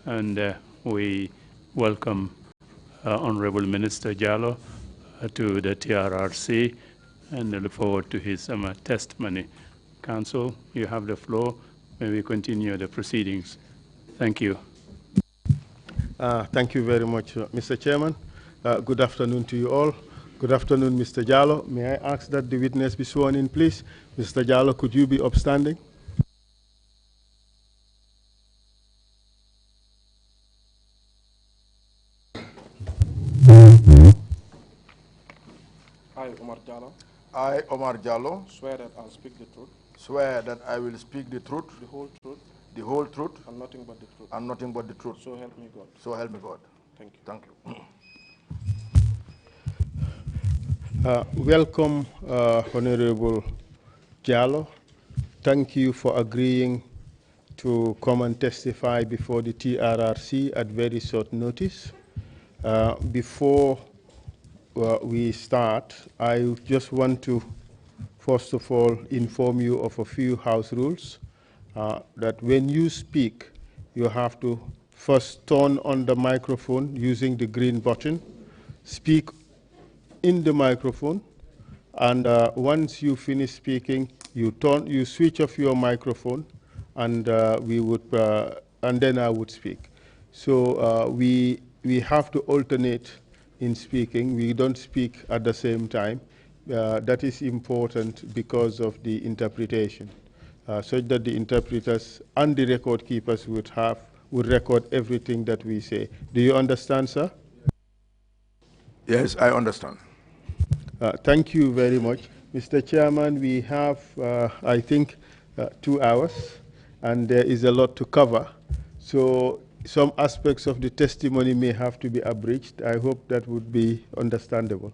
and we welcome Honorable Minister Jallo to the TRRC and look forward to his testimony. Council, you have the floor. May we continue the proceedings. Thank you. Thank you very much, Mr. Chairman. Good afternoon to you all. Good afternoon, Mr. Jallo. May I ask that the witness be sworn in, please? Mr. Jallo, could you be upstanding? I, Omar Jallo, I, Omar Jallo, swear that I'll speak the truth, swear that I will speak the truth, the whole truth, and nothing but the truth. and nothing but the truth. So help me God. So help me God. Thank you. Thank you. Welcome, Honorable Jallo. Thank you for agreeing to come and testify before the TRRC at very short notice. Before we start, I just want to, first of all, inform you of a few house rules. That when you speak, you have to first turn on the microphone using the green button, speak in the microphone, and once you finish speaking, you switch off your microphone, and and then I would speak. So we have to alternate in speaking. We don't speak at the same time. That is important because of the interpretation, such that the interpreters and the record keepers would record everything that we say. Do you understand, sir? Yes, I understand. Thank you very much. Mr. Chairman, we have, I think, 2 hours, and there is a lot to cover. So some aspects of the testimony may have to be abridged. I hope that would be understandable.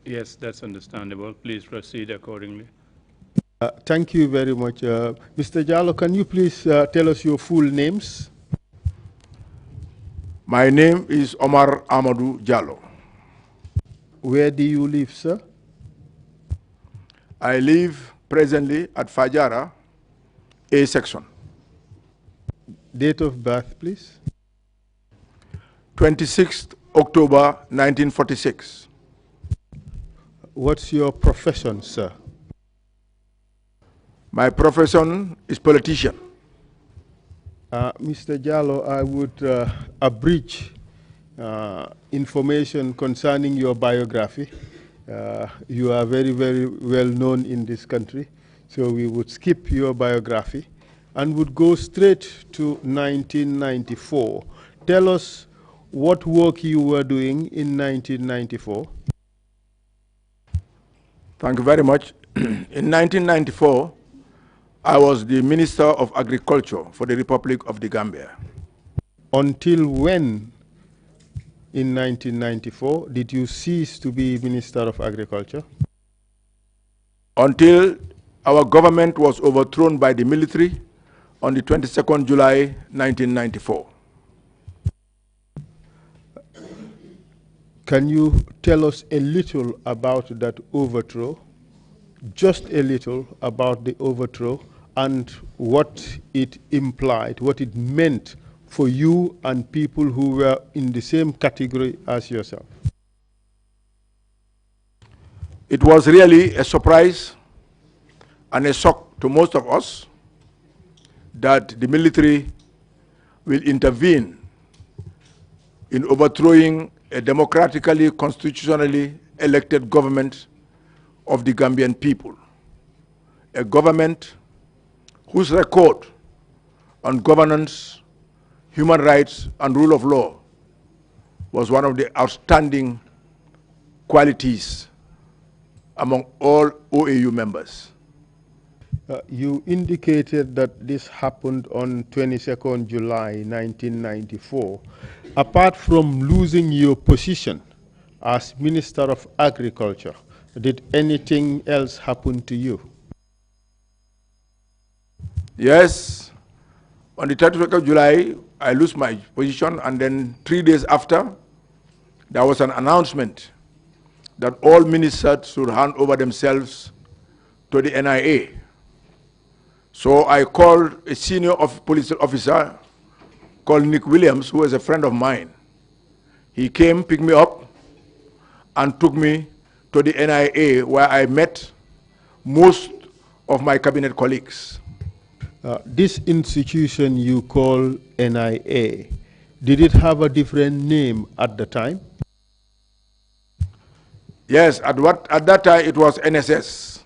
Yes, that's understandable. Please proceed accordingly. Thank you very much. Mr. Jallo, can you please tell us your full names? My name is Omar Amadou Jallo. Where do you live, sir? I live presently at Fajara, A section. Date of birth, please. 26th October 1946. What's your profession, sir? My profession is politician. Mr. Jallo, I would abridge information concerning your biography. You are very, very well known in this country, so we would skip your biography and would go straight to 1994. Tell us what work you were doing in 1994. Thank you very much. In 1994, I was the Minister of Agriculture for the Republic of the Gambia. Until when in 1994 did you cease to be Minister of Agriculture? Until our government was overthrown by the military on the 22nd July 1994. Can you tell us a little about that overthrow? Just a little about the overthrow and what it implied, what it meant for you and people who were in the same category as yourself. It was really a surprise and a shock to most of us that the military will intervene in overthrowing a democratically, constitutionally elected government of the Gambian people. A government whose record on governance, human rights, and rule of law was one of the outstanding qualities among all OAU members. You indicated that this happened on 22nd July 1994. Apart from losing your position as Minister of Agriculture, did anything else happen to you? Yes. On the 31st of July, I lost my position, and then 3 days after, there was an announcement that all ministers should hand over themselves to the NIA. So I called a senior police officer called Nick Williams, who was a friend of mine. He came, picked me up, and took me to the NIA, where I met most of my cabinet colleagues. This institution you call NIA, did it have a different name at the time? Yes, at that time it was NSS.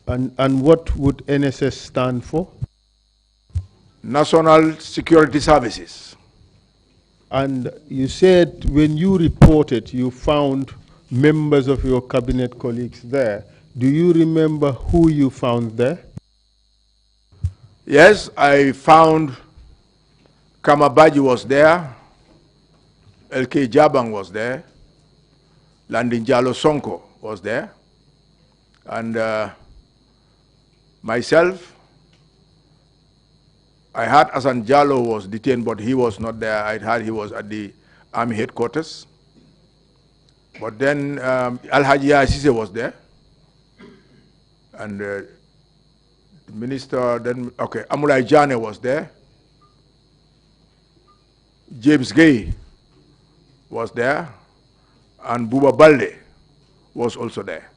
And what would NSS stand for? National Security Services. And you said when you reported, you found members of your cabinet colleagues there. Do you remember who you found there? Yes, I found Kamabaji was there, LK Jabang was there, Landin Jalo Sonko was there, and myself. I heard Asan Jalo was detained, but he was not there. I heard he was at the army headquarters. But then Al-Haji Asise was there. And the minister then, okay, Amulai Jane was there. James Gay was there. And Buba Balde was also there.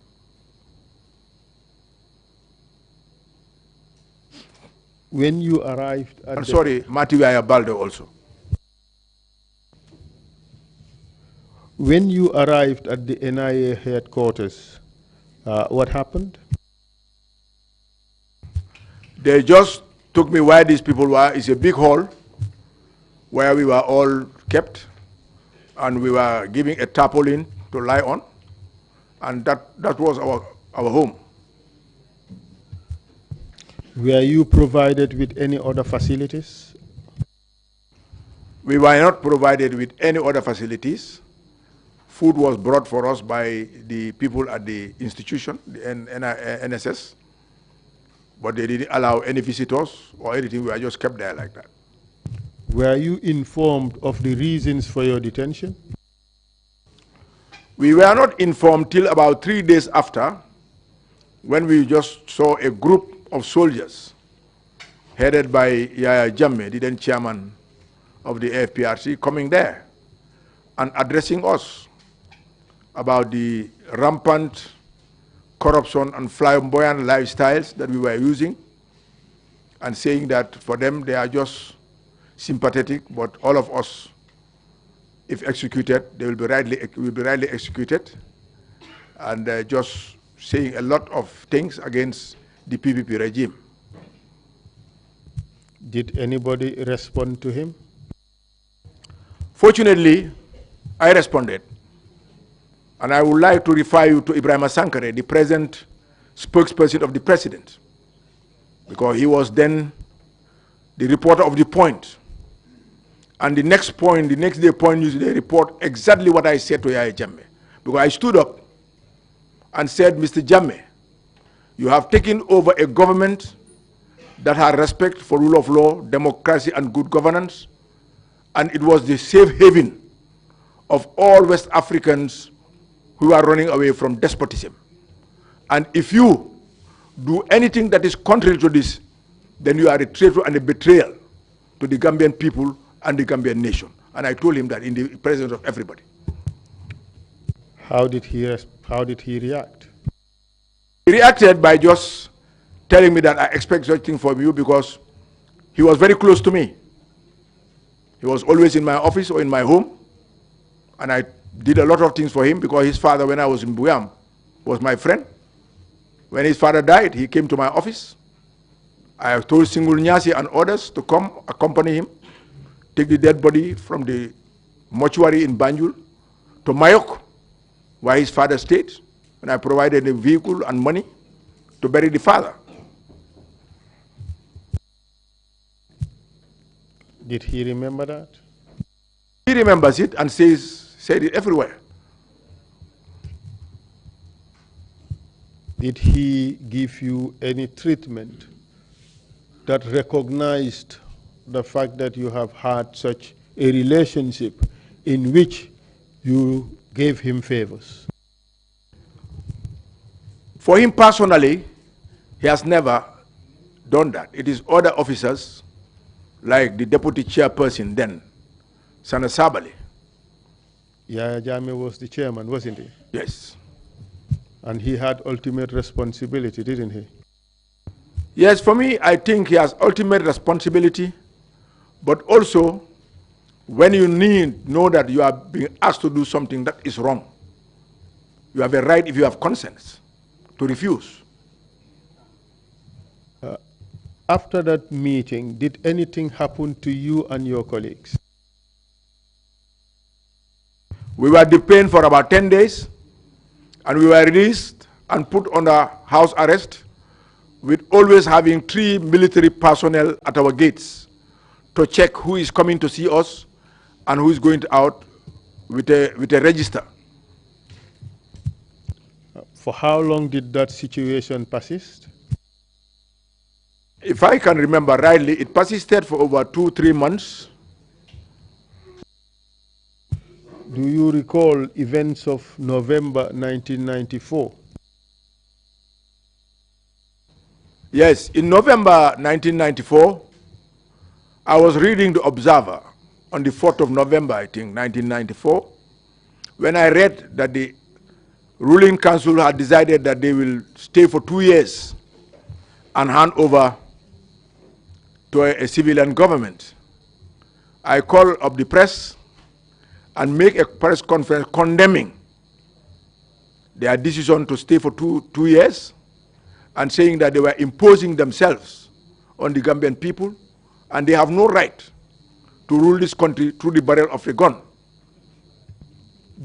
When you arrived at And sorry, Matiwaya Balde also. When you arrived at the NIA headquarters, what happened? They just took me where these people were. It's a big hall where we were all kept, and we were giving a tarpaulin to lie on, and that was our home. Were you provided with any other facilities? We were not provided with any other facilities. Food was brought for us by the people at the institution, the NSS, but they didn't allow any visitors or anything. We were just kept there like that. Were you informed of the reasons for your detention? We were not informed till about 3 days after, when we just saw a group of soldiers headed by Yaya Jammeh, the then chairman of the AFPRC, coming there and addressing us about the rampant corruption and flamboyant lifestyles that we were using, and saying that for them they are just sympathetic, but all of us, if executed, they will be rightly executed, and just saying a lot of things against the PPP regime. Did anybody respond to him? Fortunately, I responded. And I would like to refer you to Ibrahim Sankare, the present spokesperson of the president, because he was then the reporter of the Point. And the next day Point news, they report exactly what I said to Yaya Jammeh. Because I stood up and said, Mr. Jammeh, you have taken over a government that had respect for rule of law, democracy, and good governance, and it was the safe haven of all West Africans who are running away from despotism. And if you do anything that is contrary to this, then you are a traitor and a betrayal to the Gambian people and the Gambian nation. And I told him that in the presence of everybody. How did he react? He reacted by just telling me that I expect such thing from you, because he was very close to me. He was always in my office or in my home, and I did a lot of things for him, because his father, when I was in Buyam, was my friend. When his father died, he came to my office. I told Singul Nyasi and others to come accompany him, take the dead body from the mortuary in Banjul to Mayok, where his father stayed, and I provided a vehicle and money to bury the father. Did he remember that? He remembers it and said it everywhere. Did he give you any treatment that recognized the fact that you have had such a relationship in which you gave him favors? For him personally, he has never done that. It is other officers like the deputy chairperson then, Sana Sabali. Yaya Jammeh was the chairman, wasn't he? Yes. And he had ultimate responsibility, didn't he? Yes, for me, I think he has ultimate responsibility, but also when you know that you are being asked to do something that is wrong, you have a right, if you have conscience, to refuse. After that meeting, did anything happen to you and your colleagues? We were detained for about 10 days, and we were released and put under house arrest, with always having 3 military personnel at our gates to check who is coming to see us and who is going out with a register. For how long did that situation persist? If I can remember rightly, it persisted for over 2-3 months. Do you recall events of November 1994? Yes, in November 1994, I was reading the Observer on the 4th of November, I think, 1994, when I read that the ruling council had decided that they will stay for 2 years and hand over to a civilian government. I called up the press and make a press conference condemning their decision to stay for two years and saying that they were imposing themselves on the Gambian people and they have no right to rule this country through the barrel of a gun.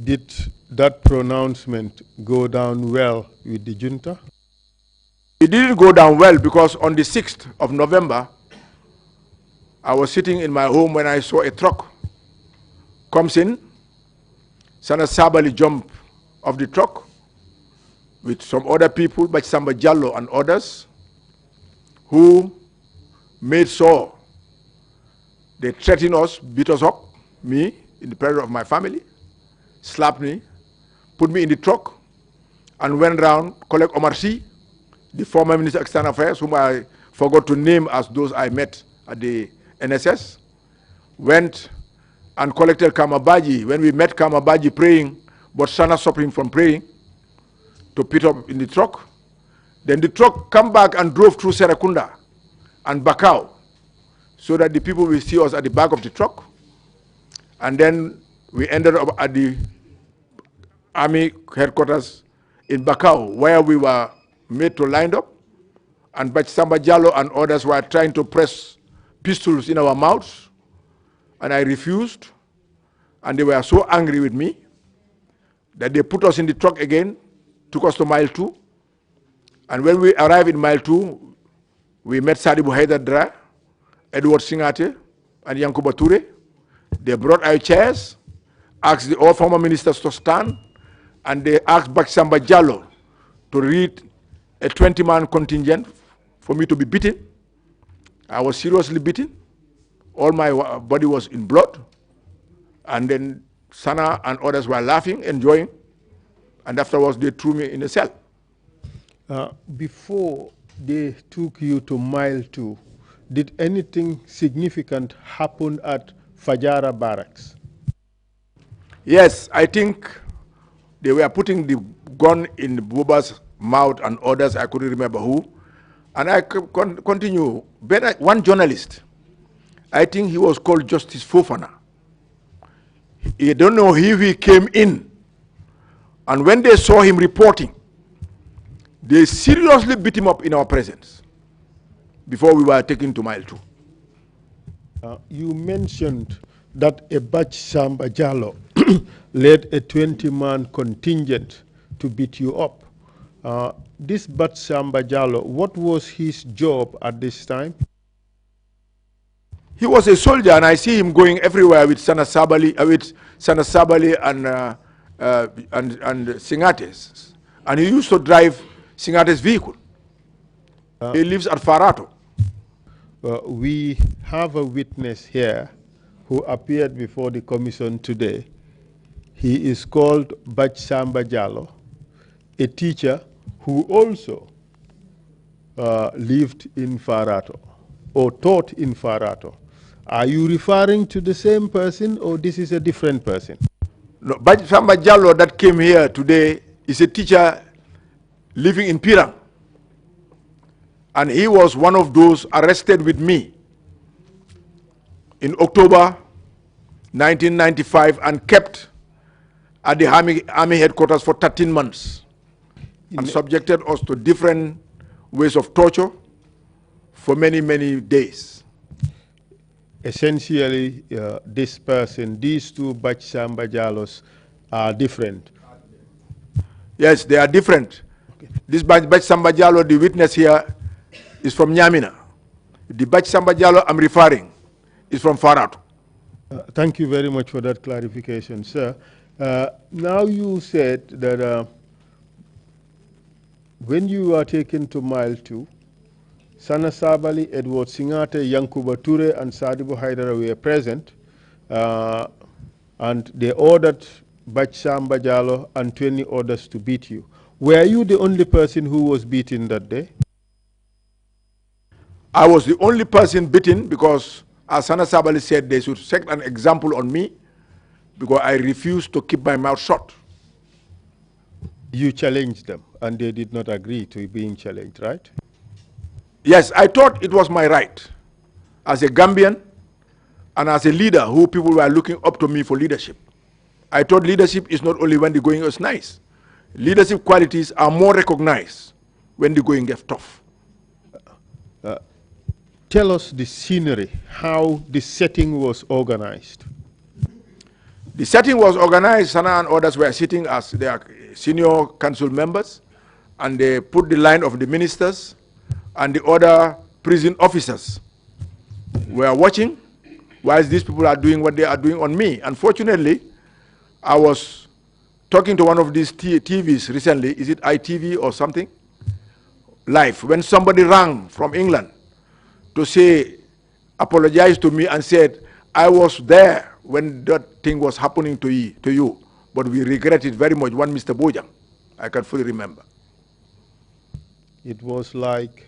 Did that pronouncement go down well with the junta? It didn't go down well because on the 6th of November, I was sitting in my home when I saw a truck comes in. Sana Sabali jumped off the truck with some other people, like Samba Jallo and others, who made sure they threatened us, beat us up, me, in the presence of my family, slapped me, put me in the truck, and went around, collect Omar Sy, the former Minister of External Affairs, whom I forgot to name as those I met at the NSS, went and collected Kamabaji. When we met Kamabaji praying, but Sana stopped him from praying, to put up in the truck. Then the truck come back and drove through Serakunda and Bakau, so that the people will see us at the back of the truck. And then we ended up at the army headquarters in Bakau, where we were made to line up, and Samba Jallo and others were trying to press pistols in our mouths, and I refused, and they were so angry with me that they put us in the truck again, took us to mile 2, and when we arrived in mile 2, we met Sadibou Haidara, Edward Singate, and Yankuba Toure. They brought our chairs, asked the all former ministers to stand, and they asked Samba Jallo to read a 20-man contingent for me to be beaten. I was seriously beaten. All my body was in blood. And then Sana and others were laughing, enjoying, and afterwards they threw me in a cell. Before they took you to mile 2, did anything significant happen at Fajara Barracks? Yes, I think they were putting the gun in Buba's mouth and others, I couldn't remember who. And I continue. One journalist, I think he was called Justice Fofana. I don't know if he came in. And when they saw him reporting, they seriously beat him up in our presence before we were taken to mile 2. You mentioned that a Bach Samba Jallo led a 20-man contingent to beat you up. This Bach Samba Jallo, what was his job at this time? He was a soldier, and I see him going everywhere with Sana Sabali and Singates. And he used to drive Singate's vehicle. He lives at Farato. We have a witness here who appeared before the commission today. He is called Bach Samba Jallo, a teacher who also lived in Farato or taught in Farato. Are you referring to the same person or this is a different person? No, Samba Jallo that came here today is a teacher living in Pirang. And he was one of those arrested with me in October 1995 and kept at the army headquarters for 13 months and subjected us to different ways of torture for many, many days. Essentially, this person, these two Bach Samba Jallos are different. Yes, they are different. Okay. This Bach Samba Jallo, the witness here, is from Nyamina. The Bach Samba Jallo I'm referring is from Farah. Thank you very much for that clarification, sir. Now you said that when you were taken to Mile 2, Sana Sabali, Edward Singate, Yankuba Ture, and Sadibu Haidara were present, and they ordered Bach Samba Jallo and 20 others to beat you. Were you the only person who was beaten that day? I was the only person beaten because, as Sana Sabali said, they should set an example on me because I refused to keep my mouth shut. You challenged them, and they did not agree to being challenged, right? Yes, I thought it was my right as a Gambian and as a leader who people were looking up to me for leadership. I thought leadership is not only when the going is nice. Leadership qualities are more recognized when the going gets tough. Tell us the scenery, how the setting was organized. The setting was organized. Sana and others were sitting as their senior council members, and they put the line of the ministers and the other prison officers were watching whilst these people are doing what they are doing on me. Unfortunately, I was talking to one of these TVs recently, is it ITV or something? Live, when somebody rang from England to say, apologize to me and said, I was there when that thing was happening to you, but we regret it very much. One Mr. Bojang, I can fully remember. It was like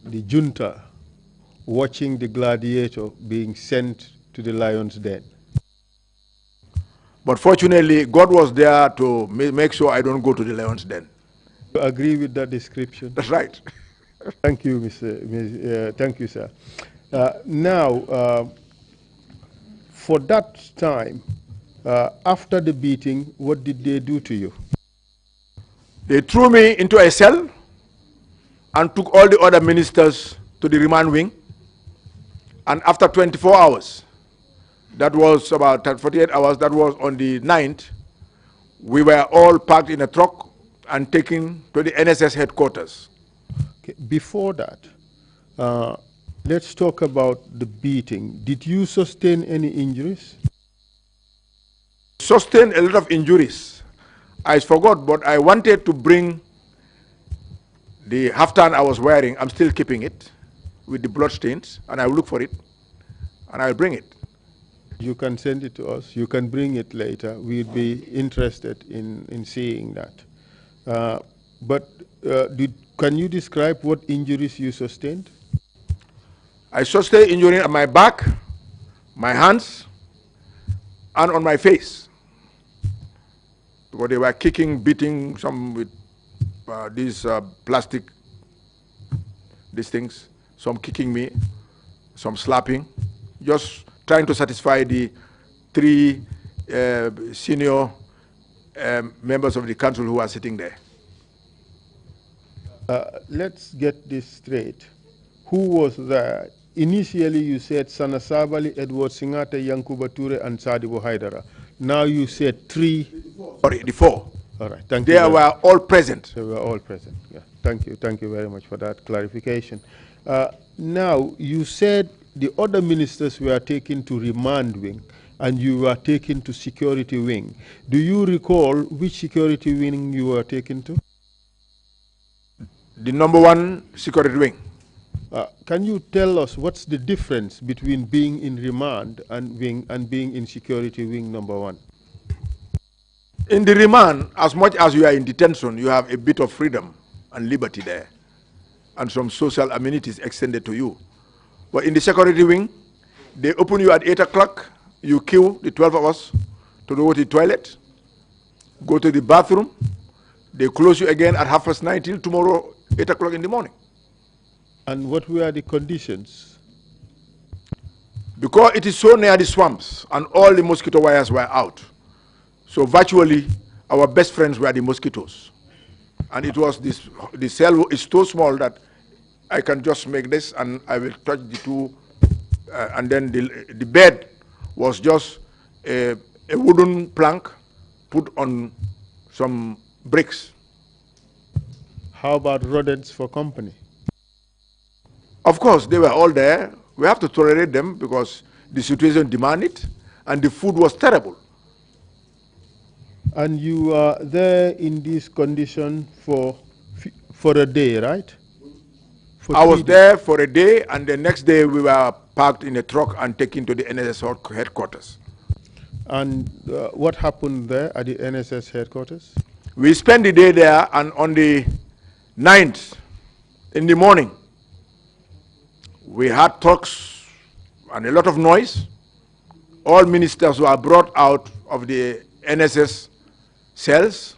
the junta watching the gladiator being sent to the lion's den. But fortunately, God was there to make sure I don't go to the lion's den. You agree with that description? That's right. Thank you, thank you, sir. Now, for that time, after the beating, what did they do to you? They threw me into a cell and took all the other ministers to the remand wing. And after 24 hours, that was about 48 hours, that was on the 9th, we were all packed in a truck and taken to the NSS headquarters. Okay. Before that, let's talk about the beating. Did you sustain any injuries? Sustained a lot of injuries. I forgot, but I wanted to bring the haftan I was wearing. I'm still keeping it with the blood stains, and I'll look for it, and I'll bring it. You can send it to us. You can bring it later. We'd be interested in seeing that. Can you describe what injuries you sustained? I sustained injury on my back, my hands, and on my face. Because they were kicking, beating, some with these plastic, these things, some kicking me, some slapping, just trying to satisfy the three senior members of the council who are sitting there. Let's get this straight. Who was there? Initially, you said Sana Sabali, Edward Singate, Yankuba Ture, and Sadibu Haidara. Now you said three. Sorry, the four. All right, thank you. They were all present. They were all present. Yeah, thank you very much for that clarification. Now you said the other ministers were taken to remand wing, and you were taken to security wing. Do you recall which security wing you were taken to? The #1 security wing. Can you tell us what's the difference between being in remand and being in security wing #1? In the remand, as much as you are in detention, you have a bit of freedom and liberty there, and some social amenities extended to you. But in the security wing, they open you at 8 o'clock, you queue, the 12 of us, to go to the toilet, go to the bathroom, they close you again at 9:30 till tomorrow, 8 o'clock in the morning. And what were the conditions? Because it is so near the swamps and all the mosquito wires were out. So virtually, our best friends were the mosquitoes. And it was this, the cell is so small that I can just make this and I will touch the two, and then the bed was just a wooden plank put on some bricks. How about rodents for company? Of course, they were all there. We have to tolerate them because the situation demanded it, and the food was terrible. And you were there in this condition for a day, right? I was there for a day, and the next day we were parked in a truck and taken to the NSS headquarters. And what happened there at the NSS headquarters? We spent the day there, and on the 9th in the morning, we had talks and a lot of noise. All ministers were brought out of the NSS cells.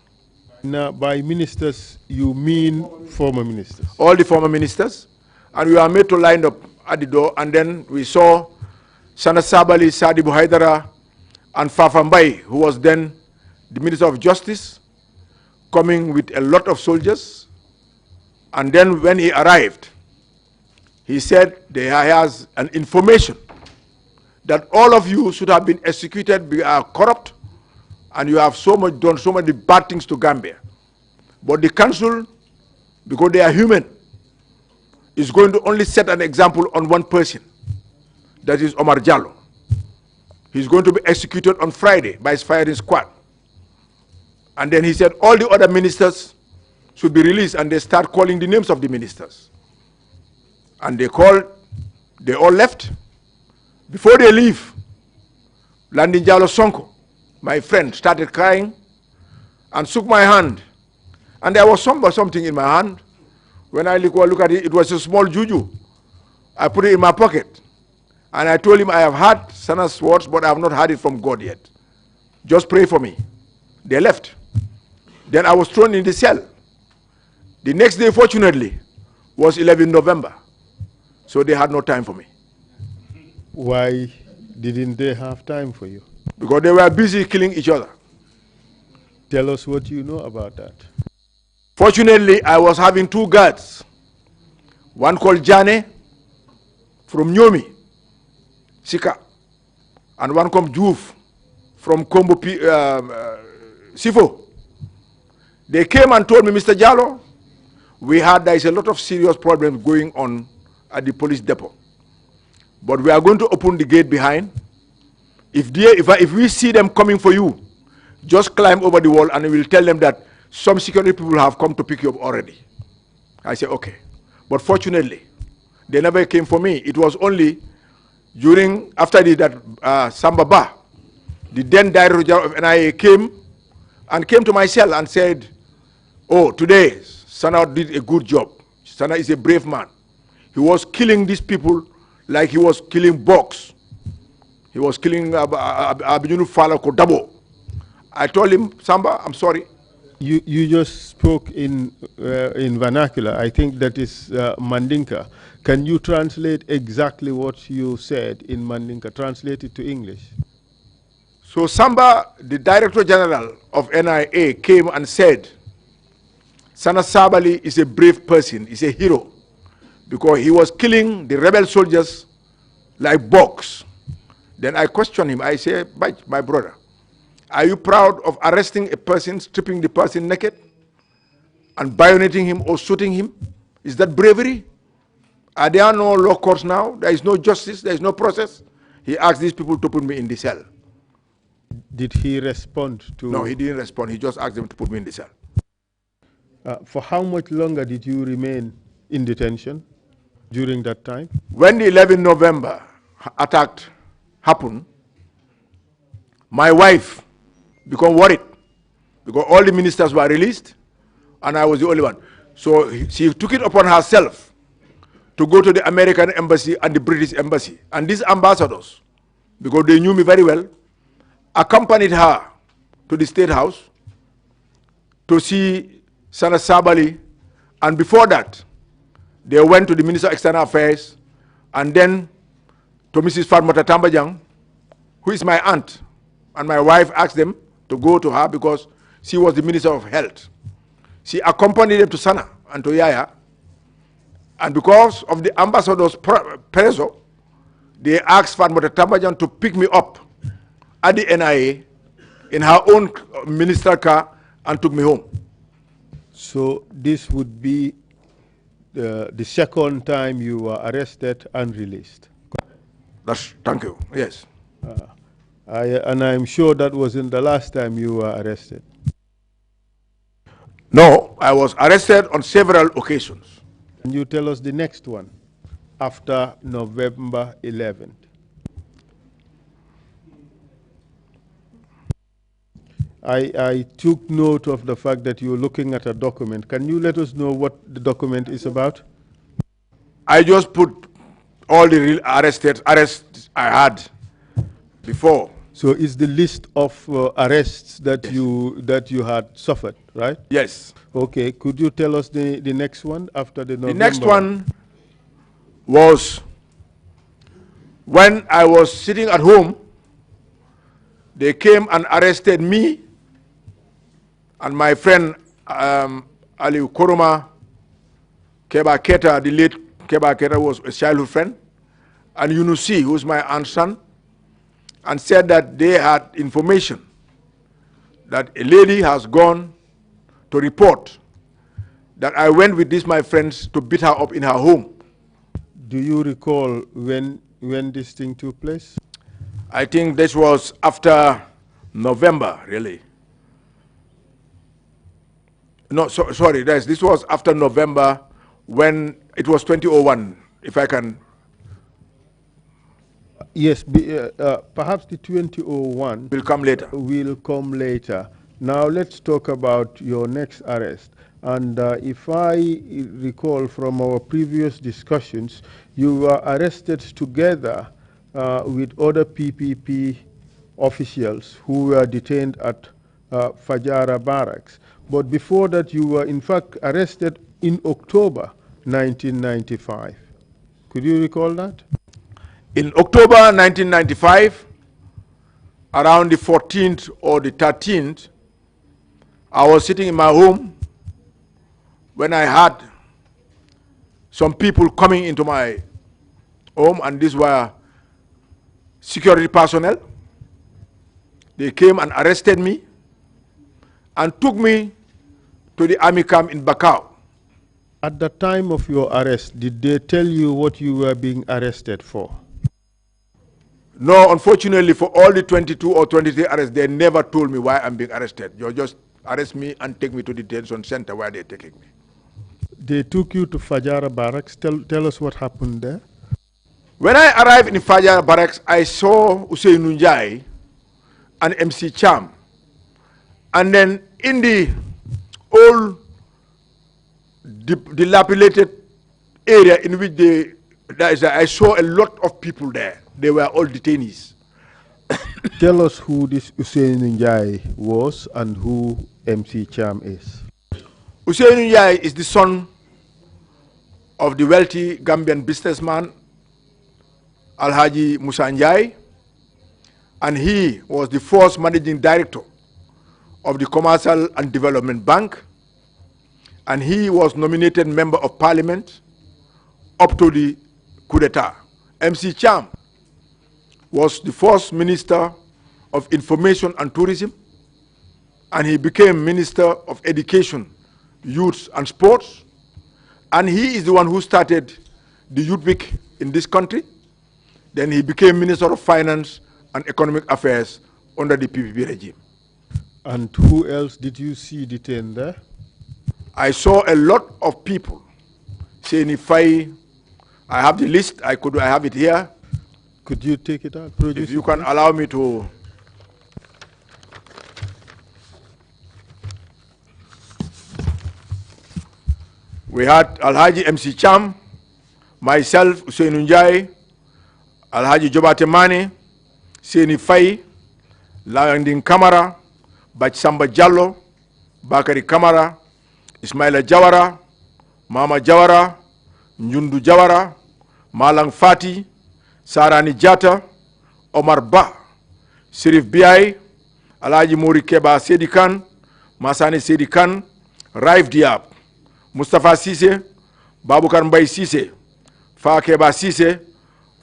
Now, by ministers, you mean former ministers? All the former ministers. And we were made to line up at the door, and then we saw Sana Sabali, Sadibu Haidara, and Fafambai, who was then the Minister of Justice, coming with a lot of soldiers. And then when he arrived, he said he has an information that all of you should have been executed, you are corrupt, and you have done so many bad things to Gambia. But the council, because they are human, is going to only set an example on one person. That is Omar Jallo. He's going to be executed on Friday by his firing squad. And then he said all the other ministers should be released, and they start calling the names of the ministers. And they all left. Before they leave, Landin Jallo Sonko, my friend, started crying and shook my hand. And there was something in my hand. When I look at it, it was a small juju. I put it in my pocket. And I told him, I have heard Sana's words, but I have not heard it from God yet. Just pray for me. They left. Then I was thrown in the cell. The next day, fortunately, was 11 November. So they had no time for me. Why didn't they have time for you? Because they were busy killing each other. Tell us what you know about that. Fortunately, I was having two guards. One called Jane from Nyomi, Sika, and one called Juf from Kombo Sifo. They came and told me, Mr. Jallo, there is a lot of serious problems going on at the police depot. But we are going to open the gate behind. If we see them coming for you, just climb over the wall and we will tell them that some security people have come to pick you up already. I said, okay. But fortunately, they never came for me. It was only after that Sambaba, the then director of NIA came to my cell and said, oh, today, Sana did a good job. Sana is a brave man. He was killing these people like he was killing bugs. He was killing Abidjunu Falako Dabo. I told him, Samba, I'm sorry. You just spoke in vernacular. I think that is Mandinka. Can you translate exactly what you said in Mandinka? Translate it to English. So Samba, the Director General of NIA, came and said, Sana Sabali is a brave person, is a hero, because he was killing the rebel soldiers like bugs. Then I questioned him. I said, my brother, are you proud of arresting a person, stripping the person naked, and bayoneting him or shooting him? Is that bravery? Are there no law courts now? There is no justice, there is no process. He asked these people to put me in the cell. Did he respond to? No, he didn't respond. He just asked them to put me in the cell. For how much longer did you remain in detention during that time? When the 11 November attack happened, my wife became worried because all the ministers were released and I was the only one. So she took it upon herself to go to the American embassy and the British embassy. And these ambassadors, because they knew me very well, accompanied her to the State House to see Sana Sabali. And before that, they went to the Minister of External Affairs and then to Mrs. Fatmata Tambajang, who is my aunt. And my wife asked them to go to her because she was the Minister of Health. She accompanied them to Sana and to Yaya. And because of the ambassador's pressure, they asked Fatmata Tambajang to pick me up at the NIA in her own minister car and took me home. So this would be the second time you were arrested and released. Thank you, yes. And I'm sure that wasn't the last time you were arrested. No, I was arrested on several occasions. Can you tell us the next one after November 11th? I took note of the fact that you're looking at a document. Can you let us know what the document is about? I just put all the real arrests I had before. So it's the list of arrests that you had suffered, right? Yes. Okay. Could you tell us the next one after the November? The next one was when I was sitting at home. They came and arrested me and my friend Ali Koroma Keba Keta, the late Keba Keta was a childhood friend, and Yunusi, who's my aunt's son, and said that they had information that a lady has gone to report that I went with these my friends to beat her up in her home. Do you recall when this thing took place? I think this was after November, really. No, sorry, this was after November when it was 2001, if I can. Yes, perhaps the 2001 Will come later. Will come later. Now let's talk about your next arrest. And if I recall from our previous discussions, you were arrested together with other PPP officials who were detained at Fajara Barracks. But before that, you were in fact arrested in October 1995. Could you recall that? In October 1995, around the 14th or the 13th, I was sitting in my home when I had some people coming into my home, and these were security personnel. They came and arrested me and took me to the army camp in Bakau. At the time of your arrest, did they tell you what you were being arrested for? No, unfortunately, for all the 22 or 23 arrests, they never told me why I'm being arrested. You just arrest me and take me to the detention center where they're taking me. They took you to Fajara Barracks. Tell us what happened there. When I arrived in Fajara Barracks, I saw Hussein Njai and MC Cham. And then in the old dilapidated area in which I saw a lot of people there. They were all detainees. Tell us who this Hussein Njai was and who MC Cham is. Hussein Njai is the son of the wealthy Gambian businessman Alhaji Musa Njai, and he was the first managing director of the Commercial and Development Bank, and he was nominated member of parliament up to the coup d'etat. MC Cham was the first minister of information and tourism, and he became minister of education, youth and sports, and he is the one who started the youth week in this country. Then he became minister of finance and economic affairs under the PPP regime. And who else did you see detained there? I saw a lot of people saying if I have the list, I have it here. Could you take it out? If you can allow me to. We had Alhaji MC Cham, myself, Ousseynou Ndiaye, Alhaji Jobate Mane, Seni Faye, Landing Kamara, Bachsamba Diallo, Bakari Kamara, Ismaila Jawara, Mama Jawara, Njundu Jawara, Malang Fati, Sarani Jata, Omar Ba, Sirif Biaye, Alhaji Mori Keba Sedikan, Masani Sedikan, Raif Diab, Mustafa Sise, Babukar Mbaye Sise, Fa Keba Sise,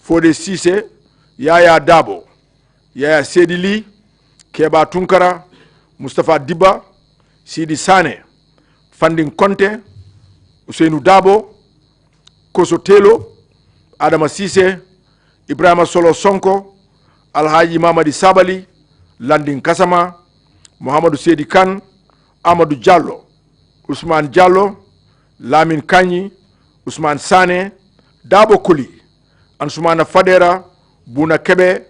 Fode Sise, Yaya Dabo, Yaya Sedili, Keba Tunkara, Mustafa Diba, Sidi Sane, Fanding Conte, Ousseynou Dabo, Koso Telo, Adama Sise, Ibrahima Solo Sonko, Alhaji Mamadi Sabali, Landing Kasama, Mohamedou Sedi Khan, Amadou Diallo, Ousmane Diallo, Lamin Kanyi, Ousmane Sane, Dabo Kuli, Ansumana Fadera, Buna Kebe,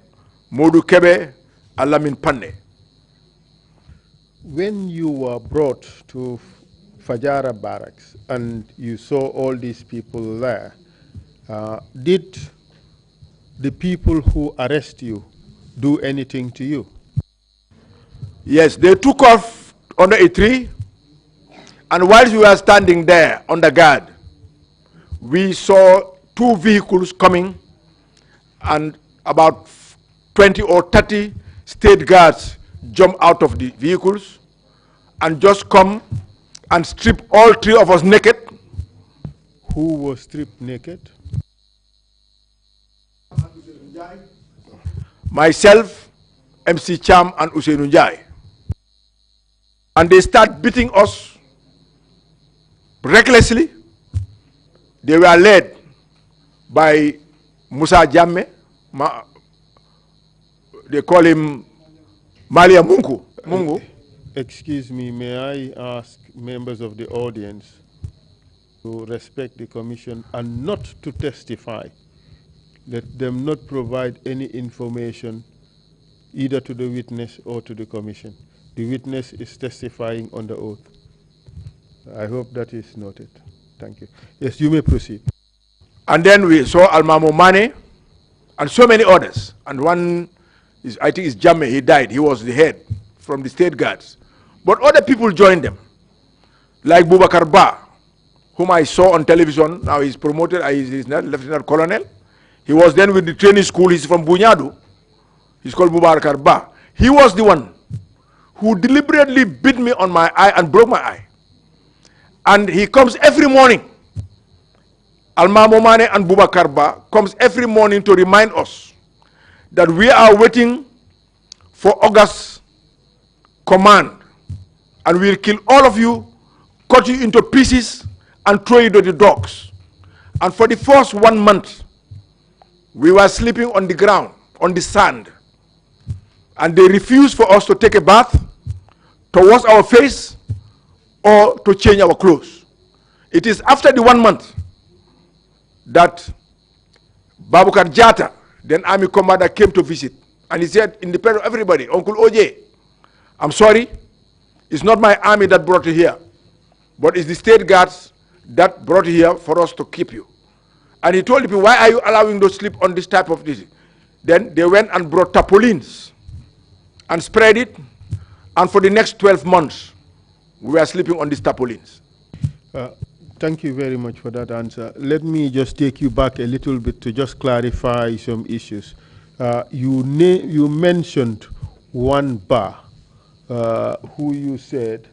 Modu Kebe, Alamin Panne. When you were brought to Fajara Barracks and you saw all these people there, did the people who arrest you do anything to you? Yes, they took off under a tree, and while we were standing there under guard, we saw 2 vehicles coming, and about 20 or 30 state guards jump out of the vehicles and just come and strip all 3 of us naked. Who was stripped naked? Myself, MC Cham, and Ousseynou Ndiaye. And they start beating us recklessly. They were led by Musa Jammeh, they call him Malia Mungu. Excuse me, may I ask members of the audience to respect the commission and not to testify? Let them not provide any information either to the witness or to the commission. The witness is testifying under oath. I hope that is noted. Thank you. Yes, you may proceed. And then we saw Almamo Mane and so many others. And one is, I think it's Jammeh, he died. He was the head from the state guards. But other people joined them, like Bubakar Ba, whom I saw on television. Now he's promoted, he's Lieutenant Colonel. He was then with the training school. He's from Bunyadu. He's called Bubakar Ba. He was the one who deliberately bit me on my eye and broke my eye. And he comes every morning. Almamo Mane and Bubakar Ba comes every morning to remind us that we are waiting for August's command, and we'll kill all of you, cut you into pieces, and throw you to the dogs. And for the first 1 month, we were sleeping on the ground, on the sand. And they refused for us to take a bath, to wash our face, or to change our clothes. It is after the 1 month that Babukar Jata, then army commander, came to visit. And he said, in the presence of everybody, Uncle OJ, I'm sorry, it's not my army that brought you here, but it's the state guards that brought you here for us to keep you. And he told people, why are you allowing those sleep on this type of this? Then they went and brought tarpaulins and spread it, and for the next 12 months, we were sleeping on these tarpaulins. Thank you very much for that answer. Let me just take you back a little bit to just clarify some issues. You mentioned one Ba, who you said,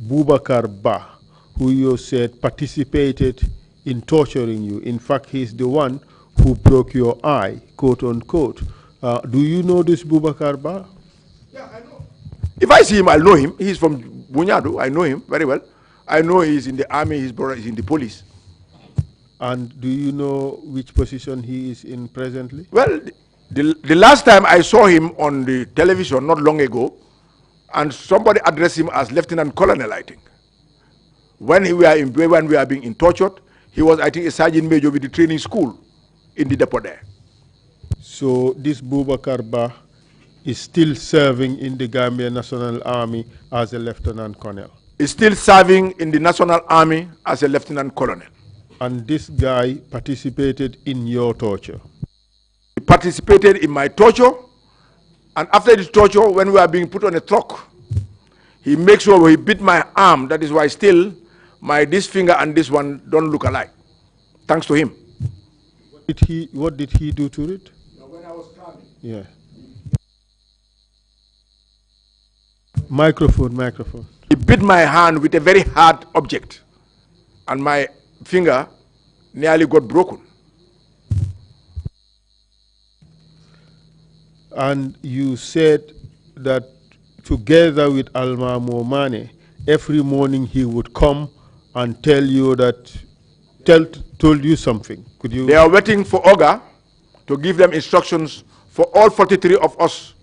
Bubakar Ba, who you said participated in torturing you. In fact, he's the one who broke your eye, quote unquote. Do you know this Bubakar Ba? Yeah, I know. If I see him, I'll know him. He's from Bunyadu. I know him very well. I know he's in the army, his brother is in the police. And do you know which position he is in presently? Well, the last time I saw him on the television, not long ago, and somebody addressed him as Lieutenant Colonel, I think. When we are being tortured, he was, I think, a sergeant major with the training school in the depot there. So this Bubakar Ba is still serving in the Gambia National Army as a lieutenant colonel? Is still serving in the National Army as a lieutenant colonel. And this guy participated in your torture? He participated in my torture, and after the torture, when we are being put on a truck, he makes sure he beat my arm. That is why still this finger and this one don't look alike, thanks to him. What did he do to it? When I was coming. Yeah. Microphone. He beat my hand with a very hard object, and my finger nearly got broken. And you said that together with Almamo Mane, every morning he would come and tell you told you something. Could you? They are waiting for Oga to give them instructions for all 43 of us,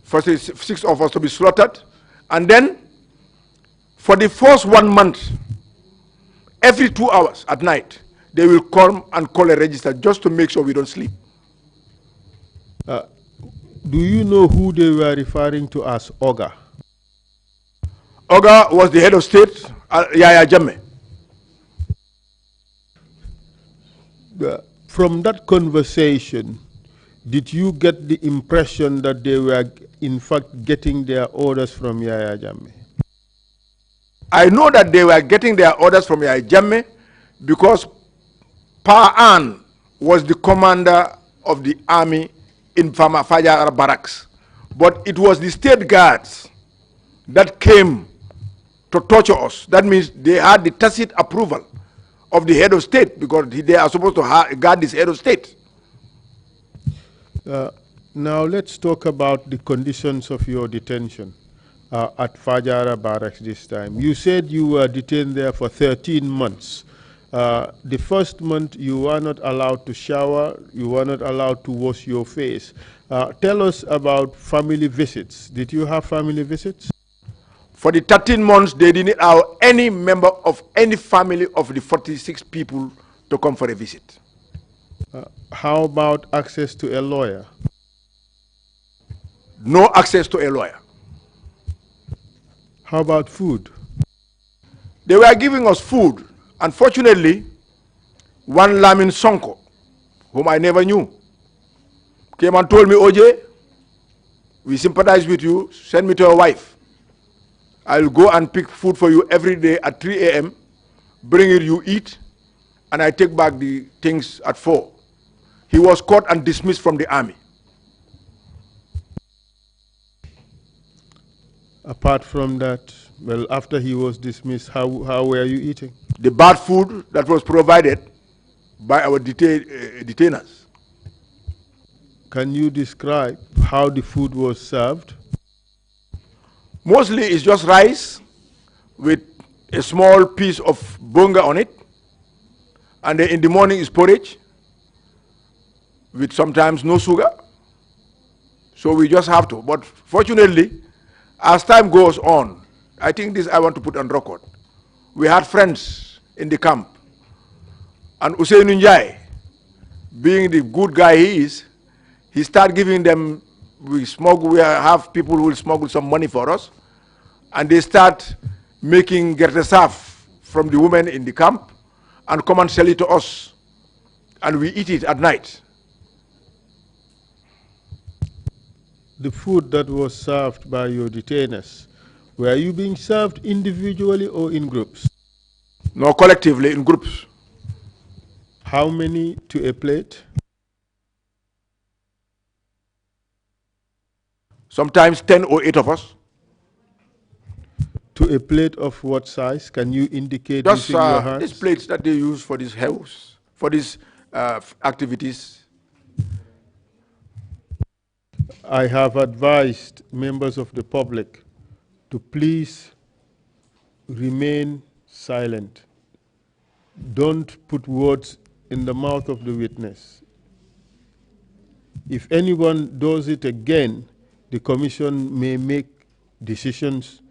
46 of us to be slaughtered. And then, for the first 1 month, every 2 hours at night, they will come and call a register just to make sure we don't sleep. Do you know who they were referring to as Oga? Oga was the head of state, Yaya Jammeh. From that conversation, did you get the impression that they were in fact getting their orders from Yaya Jammeh? I know that they were getting their orders from Yaya Jammeh because Farah was the commander of the army in Farah Barracks. But it was the state guards that came to torture us. That means they had the tacit approval of the head of state, because they are supposed to guard this head of state. Now let's talk about the conditions of your detention at Fajara Barracks this time. You said you were detained there for 13 months. The first month you were not allowed to shower, you were not allowed to wash your face. Tell us about family visits. Did you have family visits? For the 13 months, they didn't allow any member of any family of the 46 people to come for a visit. How about access to a lawyer? No access to a lawyer. How about food? They were giving us food. Unfortunately, one Lamin Sonko, whom I never knew, came and told me, OJ, we sympathize with you, send me to your wife. I'll go and pick food for you every day at 3 a.m., bring it, you eat, and I take back the things at 4. He was caught and dismissed from the army. Apart from that, well, after he was dismissed, how were you eating? The bad food that was provided by our detainers. Can you describe how the food was served? Mostly it's just rice with a small piece of bunga on it, and then in the morning is porridge with sometimes no sugar. So we just have to. But fortunately, as time goes on, I think this I want to put on record. We had friends in the camp, and Usain Njai, being the good guy he is, he started giving them, we have people who will smuggle some money for us, and they start making gertesaf from the women in the camp and come and sell it to us, and we eat it at night. The food that was served by your detainers, were you being served individually or in groups? No, collectively, in groups. How many to a plate? Sometimes 10 or 8 of us. To a plate of what size? Can you indicate Just using your hands? these plates that they use for this house, for these activities. I have advised members of the public to please remain silent. Don't put words in the mouth of the witness. If anyone does it again, the commission may make decisions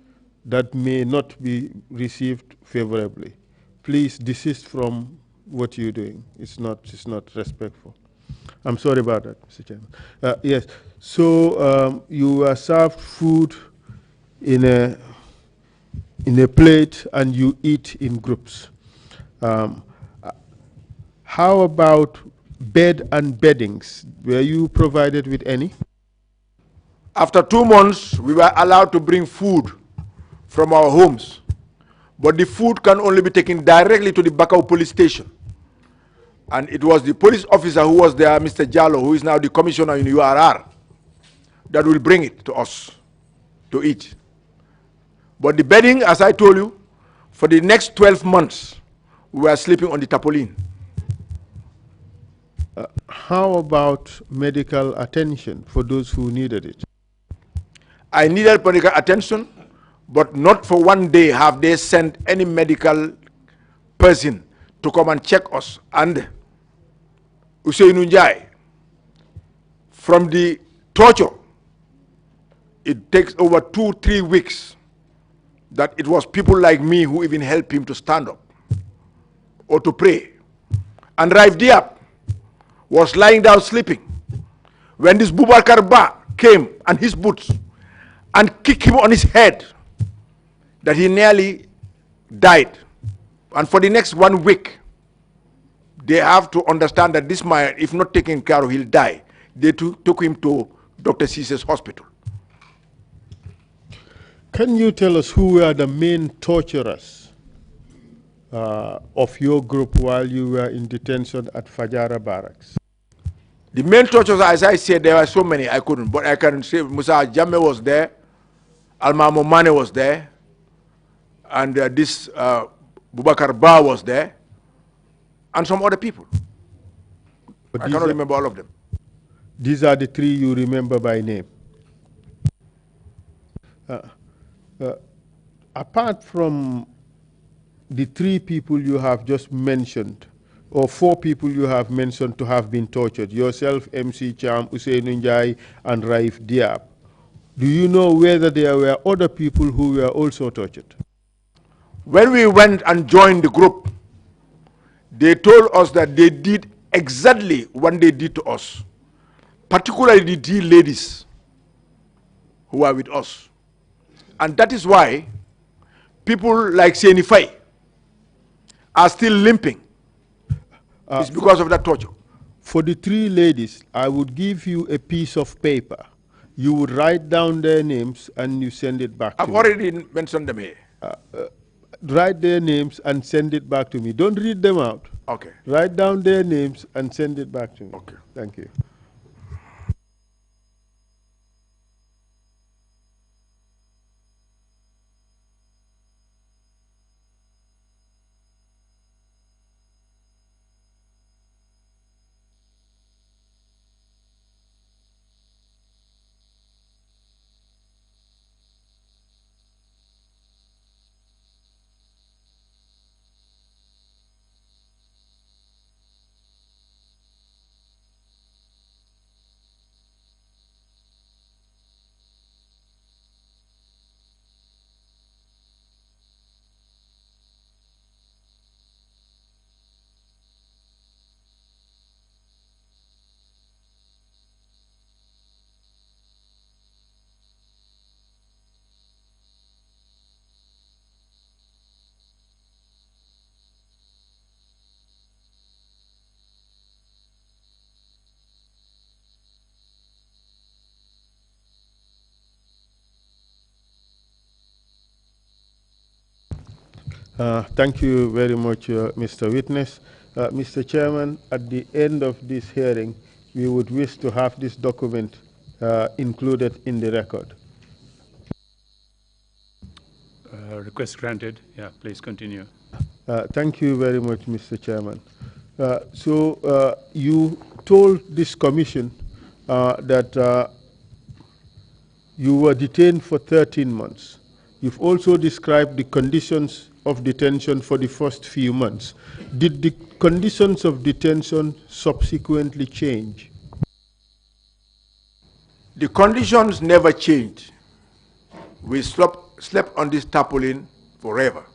that may not be received favorably. Please desist from what you're doing. It's not respectful. I'm sorry about that, Mr. Chairman. Yes, so you were served food in a plate and you eat in groups. How about bed and beddings? Were you provided with any? After 2 months, we were allowed to bring food from our homes. But the food can only be taken directly to the Bakau police station. And it was the police officer who was there, Mr. Jallo, who is now the commissioner in URR, that will bring it to us to eat. But the bedding, as I told you, for the next 12 months, we were sleeping on the tarpaulin. How about medical attention for those who needed it? I needed medical attention, but not for 1 day have they sent any medical person to come and check us. And Usainu Njai, from the torture, it takes over 2-3 weeks that it was people like me who even helped him to stand up or to pray. And Raif Diab was lying down sleeping when this Bubakar Ba came and his boots and kicked him on his head that he nearly died. And for the next 1 week, they have to understand that this man, if not taken care of, he'll die. They took him to Dr. Cise's hospital. Can you tell us who were the main torturers of your group while you were in detention at Fajara Barracks? The main torturers, as I said, there were so many I couldn't, but I can say Musa Jammeh was there, Almamo Mane was there, and this Bubakar Ba was there, and some other people. But I cannot remember all of them. These are the 3 you remember by name. Apart from the 3 people you have just mentioned, or 4 people you have mentioned to have been tortured, yourself, MC Cham, Usainu Njai, and Raif Diab, do you know whether there were other people who were also tortured? When we went and joined the group, they told us that they did exactly what they did to us, particularly the 3 ladies who are with us. And that is why people like Sieni Fai are still limping. It's because of that torture. For the 3 ladies, I would give you a piece of paper. You would write down their names and you send it back to me. I've already mentioned them here. Write their names and send it back to me. Don't read them out. Okay. Write down their names and send it back to me. Okay. Thank you. Thank you very much, Mr. Witness. Mr. Chairman, at the end of this hearing, we would wish to have this document included in the record. Request granted. Yeah, please continue. Thank you very much, Mr. Chairman. So you told this commission that you were detained for 13 months. You've also described the conditions of detention for the first few months. Did the conditions of detention subsequently change? The conditions never changed. We slept on this tarpaulin forever.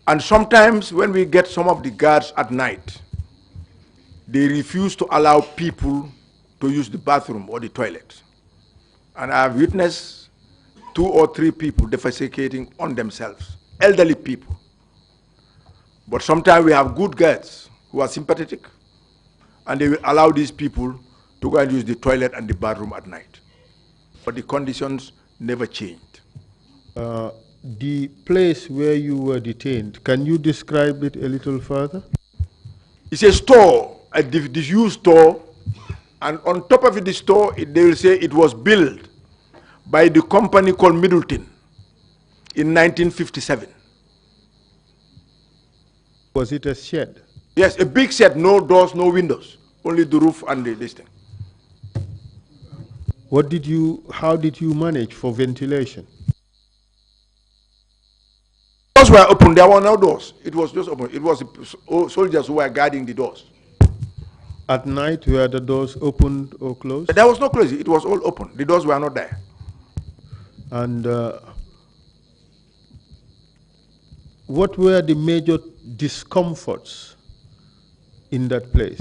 And sometimes when we get some of the guards at night, they refuse to allow people to use the bathroom or the toilet. And I have witnessed 2 or 3 people defecating on themselves, elderly people. But sometimes we have good guards who are sympathetic, and they will allow these people to go and use the toilet and the bathroom at night. But the conditions never changed. The place where you were detained, can you describe it a little further? It's a store, a disused store, and on top of the store, they will say it was built by the company called Middleton in 1957. Was it a shed? Yes, a big shed, no doors, no windows, only the roof and this thing. How did you manage for ventilation? Doors were open, there were no doors. It was just open. It was soldiers who were guarding the doors. At night, were the doors opened or closed? There was no closing, it was all open. The doors were not there. And what were the major discomforts in that place?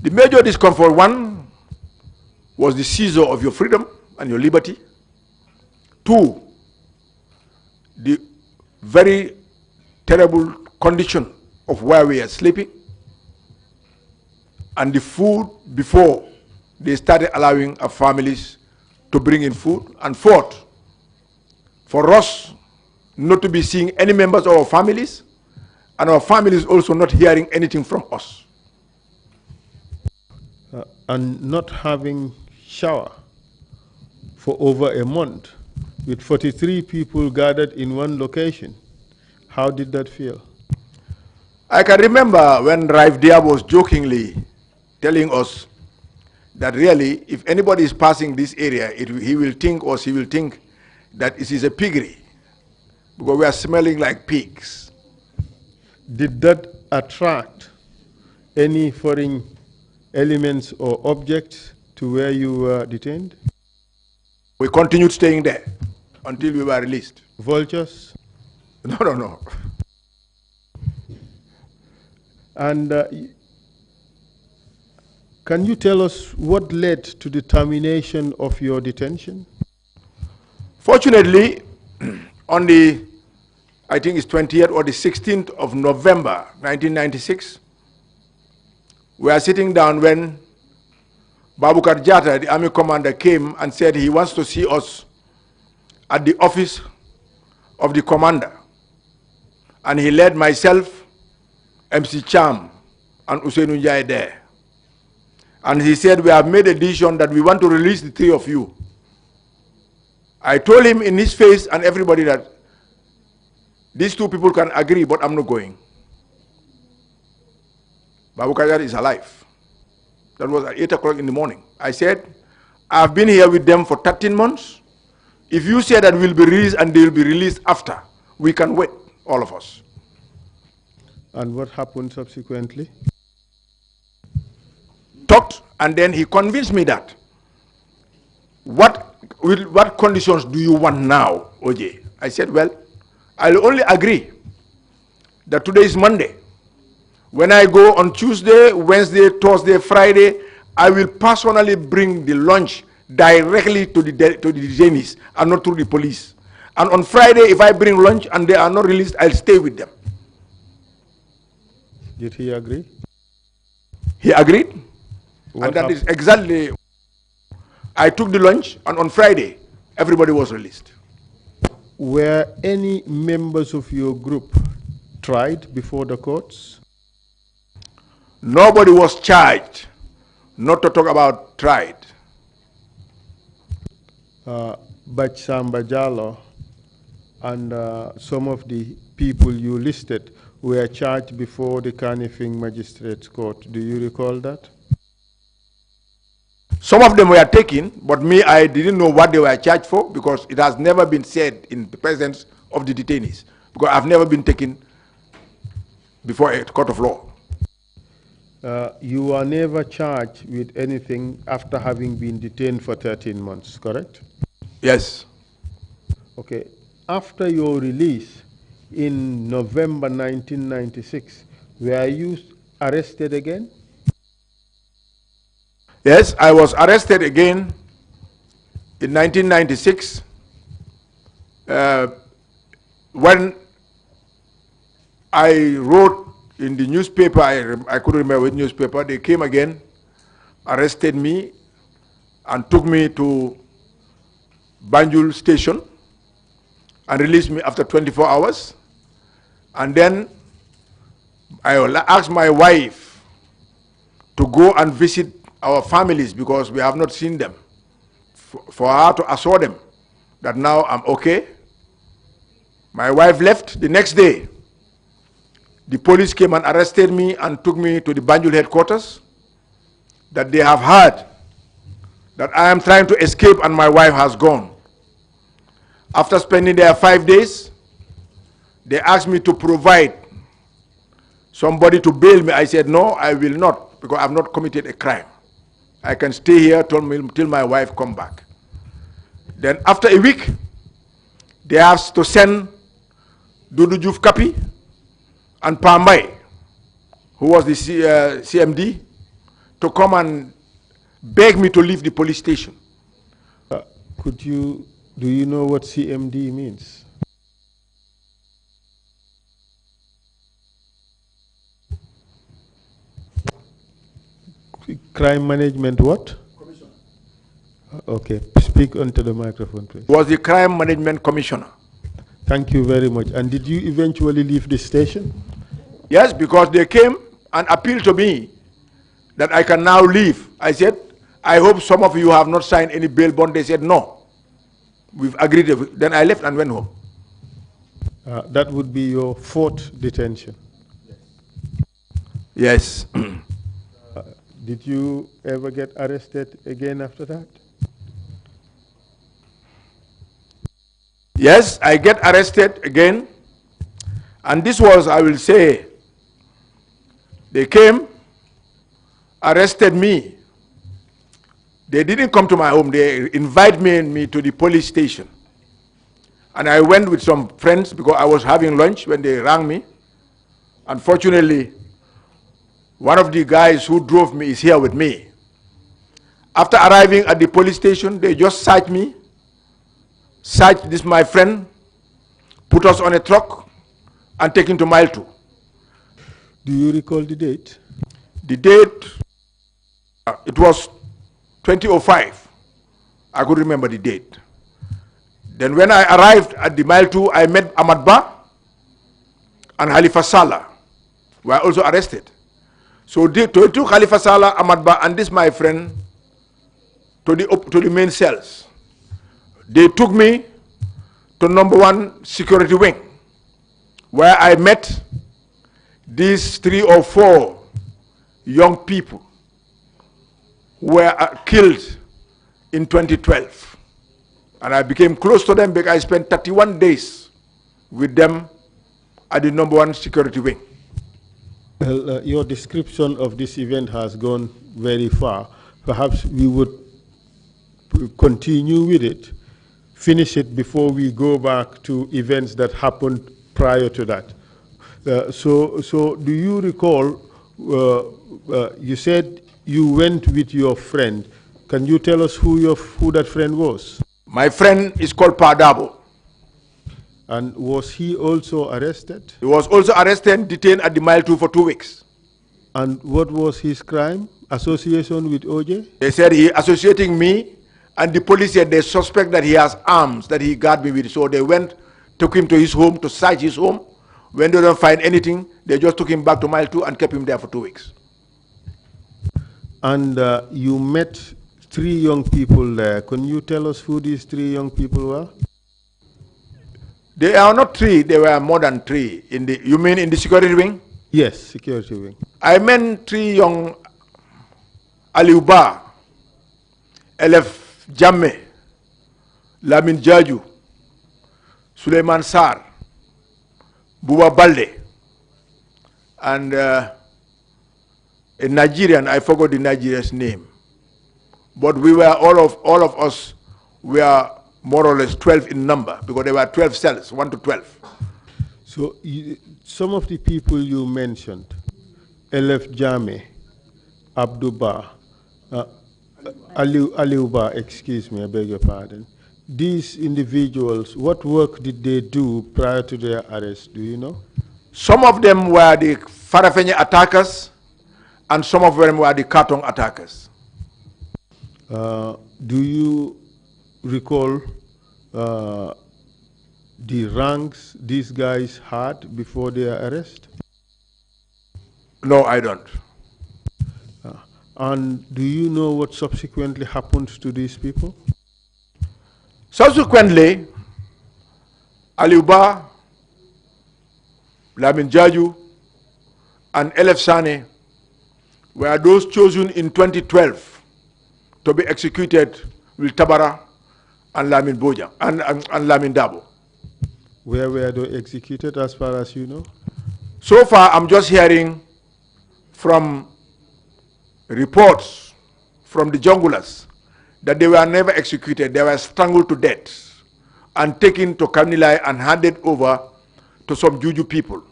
The major discomfort, one, was the seizure of your freedom and your liberty. Two, the very terrible condition of where we are sleeping, and the food before they started allowing our families to bring in food. And fourth, for us not to be seeing any members of our families, and our families also not hearing anything from us. And not having shower for over a month with 43 people gathered in one location. How did that feel? I can remember when Raif Diab was jokingly telling us that really, if anybody is passing this area, he will think, or she will think, that it is a piggery, because we are smelling like pigs. Did that attract any foreign elements or objects to where you were detained? We continued staying there until we were released. Vultures? No. And can you tell us what led to the termination of your detention? Fortunately, on the, I think it's 20th or the 16th of November, 1996, we are sitting down when Babukar Jata, the army commander, came and said he wants to see us at the office of the commander. And he led myself, MC Cham, and Usainu Njai there. And he said, we have made a decision that we want to release the three of you. I told him in his face and everybody that these two people can agree, but I'm not going. Babukar Jata is alive. That was at 8 o'clock in the morning. I said, I've been here with them for 13 months. If you say that we'll be released and they'll be released after, we can wait, all of us. And what happened subsequently? Talked, and then he convinced me that, what conditions do you want now, OJ? I said, well, I'll only agree that today is Monday. When I go on Tuesday, Wednesday, Thursday, Friday, I will personally bring the lunch directly to the detainees and not through the police. And on Friday, if I bring lunch and they are not released, I'll stay with them. Did he agree? He agreed. What and that happened? is exactly, I took the lunch, and on Friday, everybody was released. Were any members of your group tried before the courts? Nobody was charged, not to talk about tried. Bachsamba Jallo and some of the people you listed were charged before the Kanifing Magistrates Court. Do you recall that? Some of them were taken, but me, I didn't know what they were charged for, because it has never been said in the presence of the detainees, because I've never been taken before a court of law. You were never charged with anything after having been detained for 13 months, correct? Yes. Okay. After your release in November 1996, were you arrested again? Yes, I was arrested again in 1996 when I wrote in the newspaper, I couldn't remember which newspaper, they came again, arrested me, and took me to Banjul station and released me after 24 hours. And then I asked my wife to go and visit our families because we have not seen them, for her to assure them that now I'm okay. My wife left. The next day, the police came and arrested me and took me to the Banjul headquarters, that they have heard that I am trying to escape and my wife has gone. After spending there 5 days, they asked me to provide somebody to bail me. I said, no, I will not, because I have not committed a crime. I can stay here till my wife come back. Then after a week, they asked to send Dudu Juf Kapi and Pambay, who was the CMD, to come and beg me to leave the police station. Do you know what CMD means? Crime Management what? Commissioner. Okay, speak onto the microphone, please. Was the Crime Management Commissioner. Thank you very much. And did you eventually leave the station? Yes, because they came and appealed to me that I can now leave. I said, I hope some of you have not signed any bail bond. They said, no. We've agreed. Then I left and went home. That would be your fourth detention. Yes. Did you ever get arrested again after that? Yes, I get arrested again. And this was, I will say, they came, arrested me. They didn't come to my home. They invited me to the police station. And I went with some friends because I was having lunch when they rang me. Unfortunately, one of the guys who drove me is here with me. After arriving at the police station, they just searched me, searched this my friend, put us on a truck, and taken to Mile 2. Do you recall the date? The date, it was 2005. I could remember the date. Then when I arrived at the Mile 2, I met Ahmad Ba and Halifa Saleh, were also arrested. So they took Halifa Saleh, Ahmad Ba, and this my friend to the main cells. They took me to #1 security wing, where I met these 3 or 4 young people who were killed in 2012. And I became close to them because I spent 31 days with them at the #1 security wing. Well, your description of this event has gone very far. Perhaps we would continue with it, finish it before we go back to events that happened prior to that. So do you recall, you said you went with your friend. Can you tell us who that friend was? My friend is called Padabo. And was he also arrested? He was also arrested and detained at the Mile 2 for 2 weeks. And what was his crime? Association with OJ? They said he associating me, and the police said they suspect that he has arms that he got me with. So they went, took him to his home, to search his home. When they don't find anything, they just took him back to Mile 2 and kept him there for 2 weeks. And you met 3 young people there. Can you tell us who these 3 young people were? They are not 3, they were more than 3. You mean in the security wing? Yes, security wing. I met 3 young Aliuba, Elef Jamme, Lamin Jaju, Suleiman Sar, Buba Balde, and a Nigerian, I forgot the Nigerian's name. But we were, all of us were more or less 12 in number, because there were 12 cells, 1 to 12. So some of the people you mentioned, Elef Jame, Abduba, Aliuba, excuse me, I beg your pardon. These individuals, what work did they do prior to their arrest? Do you know? Some of them were the Farafenye attackers, and some of them were the Katong attackers. Do you recall the ranks these guys had before their arrest? No, I don't. And do you know what subsequently happened to these people? Subsequently, Aliuba, Lamin Jaju, and Elef Sane were those chosen in 2012 to be executed with Tabara and Lamin Boja and Lamin Dabo. Where were they executed, as far as you know? So far, I'm just hearing from reports from the junglers that they were never executed. They were strangled to death and taken to Kamnilai and handed over to some Juju people.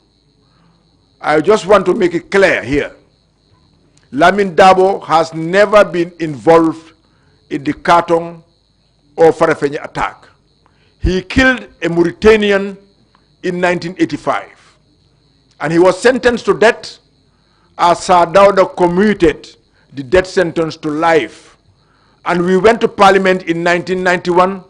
I just want to make it clear here. Lamin Dabo has never been involved in the Katong or Farafenye attack. He killed a Mauritanian in 1985, and he was sentenced to death as Sir Dawda commuted the death sentence to life. And we went to Parliament in 1991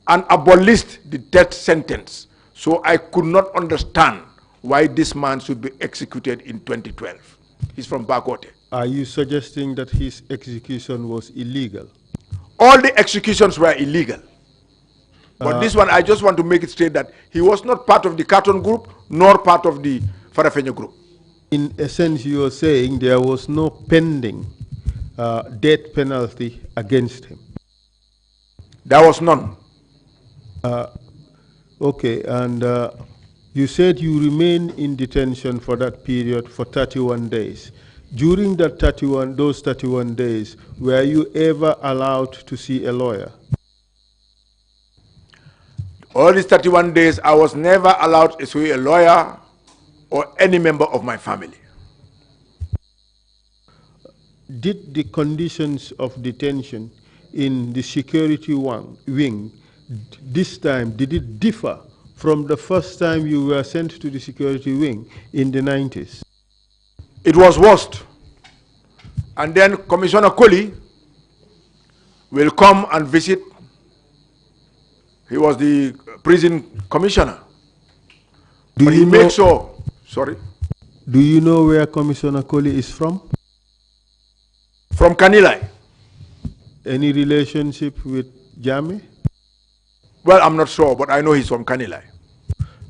and abolished the death sentence. So I could not understand why this man should be executed in 2012. He's from Bakote. Are you suggesting that his execution was illegal? All the executions were illegal. But this one, I just want to make it straight that he was not part of the Carton group, nor part of the Farafenye group. In essence, you are saying there was no pending death penalty against him. There was none. Okay, and you said you remained in detention for that period for 31 days. During that those 31 days, were you ever allowed to see a lawyer? All these 31 days, I was never allowed to see a lawyer or any member of my family. Did the conditions of detention in the security wing this time, did it differ from the first time you were sent to the security wing in the 90s? It was worst. And then Commissioner Koli will come and visit. He was the prison commissioner. But he makes sure, sorry? Do you know where Commissioner Koli is from? From Kanilai. Any relationship with Jame? Well, I'm not sure, but I know he's from Kanilai.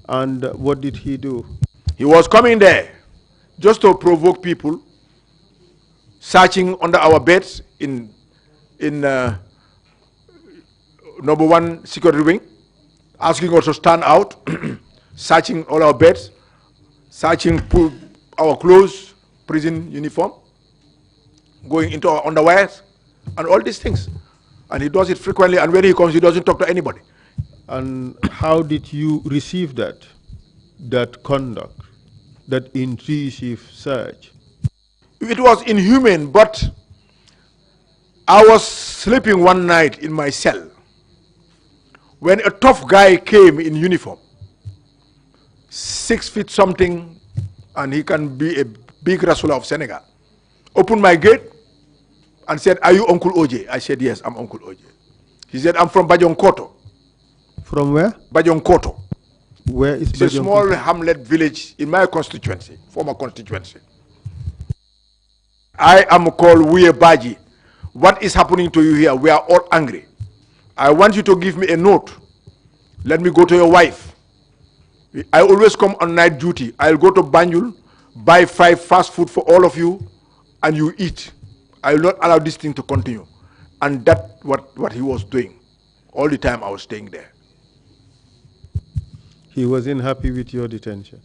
And what did he do? He was coming there just to provoke people, searching under our beds in #1 security wing, asking us to stand out, searching all our beds, searching our clothes, prison uniform, going into our underwears, and all these things. And he does it frequently, and when he comes, he doesn't talk to anybody. And how did you receive that conduct, that intrusive search? It was inhuman, but I was sleeping one night in my cell when a tough guy came in uniform, 6 feet something, and he can be a big Rasula of Senegal, opened my gate and said, "Are you Uncle OJ?" I said, "Yes, I'm Uncle OJ." He said, "I'm from Bajonkoto." From where? Bajonkoto. Where is It's a small hamlet village in my constituency, former constituency. I am called Wuye Baji. What is happening to you here? We are all angry. I want you to give me a note. Let me go to your wife. I always come on night duty. I'll go to Banjul, buy 5 fast food for all of you, and you eat. I will not allow this thing to continue. And that's what he was doing all the time I was staying there. He wasn't happy with your detention?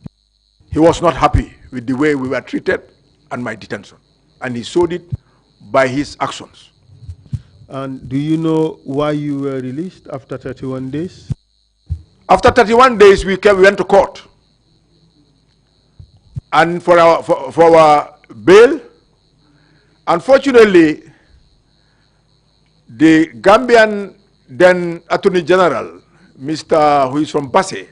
He was not happy with the way we were treated and my detention. And he showed it by his actions. And do you know why you were released after 31 days? After 31 days, we went to court. And for our bail, unfortunately, the Gambian then Attorney General, Mr. who is from Basse,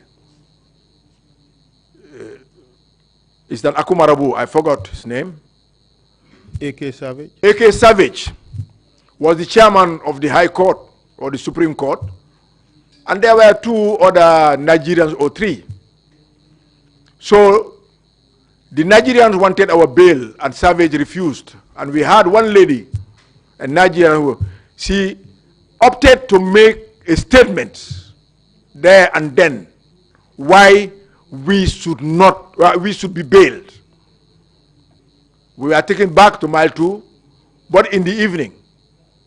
It's an Akumarabu, I forgot his name. AK Savage? AK Savage was the chairman of the High Court or the Supreme Court. And there were two other Nigerians or three. So the Nigerians wanted our bail and Savage refused. And we had one lady, a Nigerian, who she opted to make a statement there and then why we should be bailed. We were taken back to mile 2, but in the evening,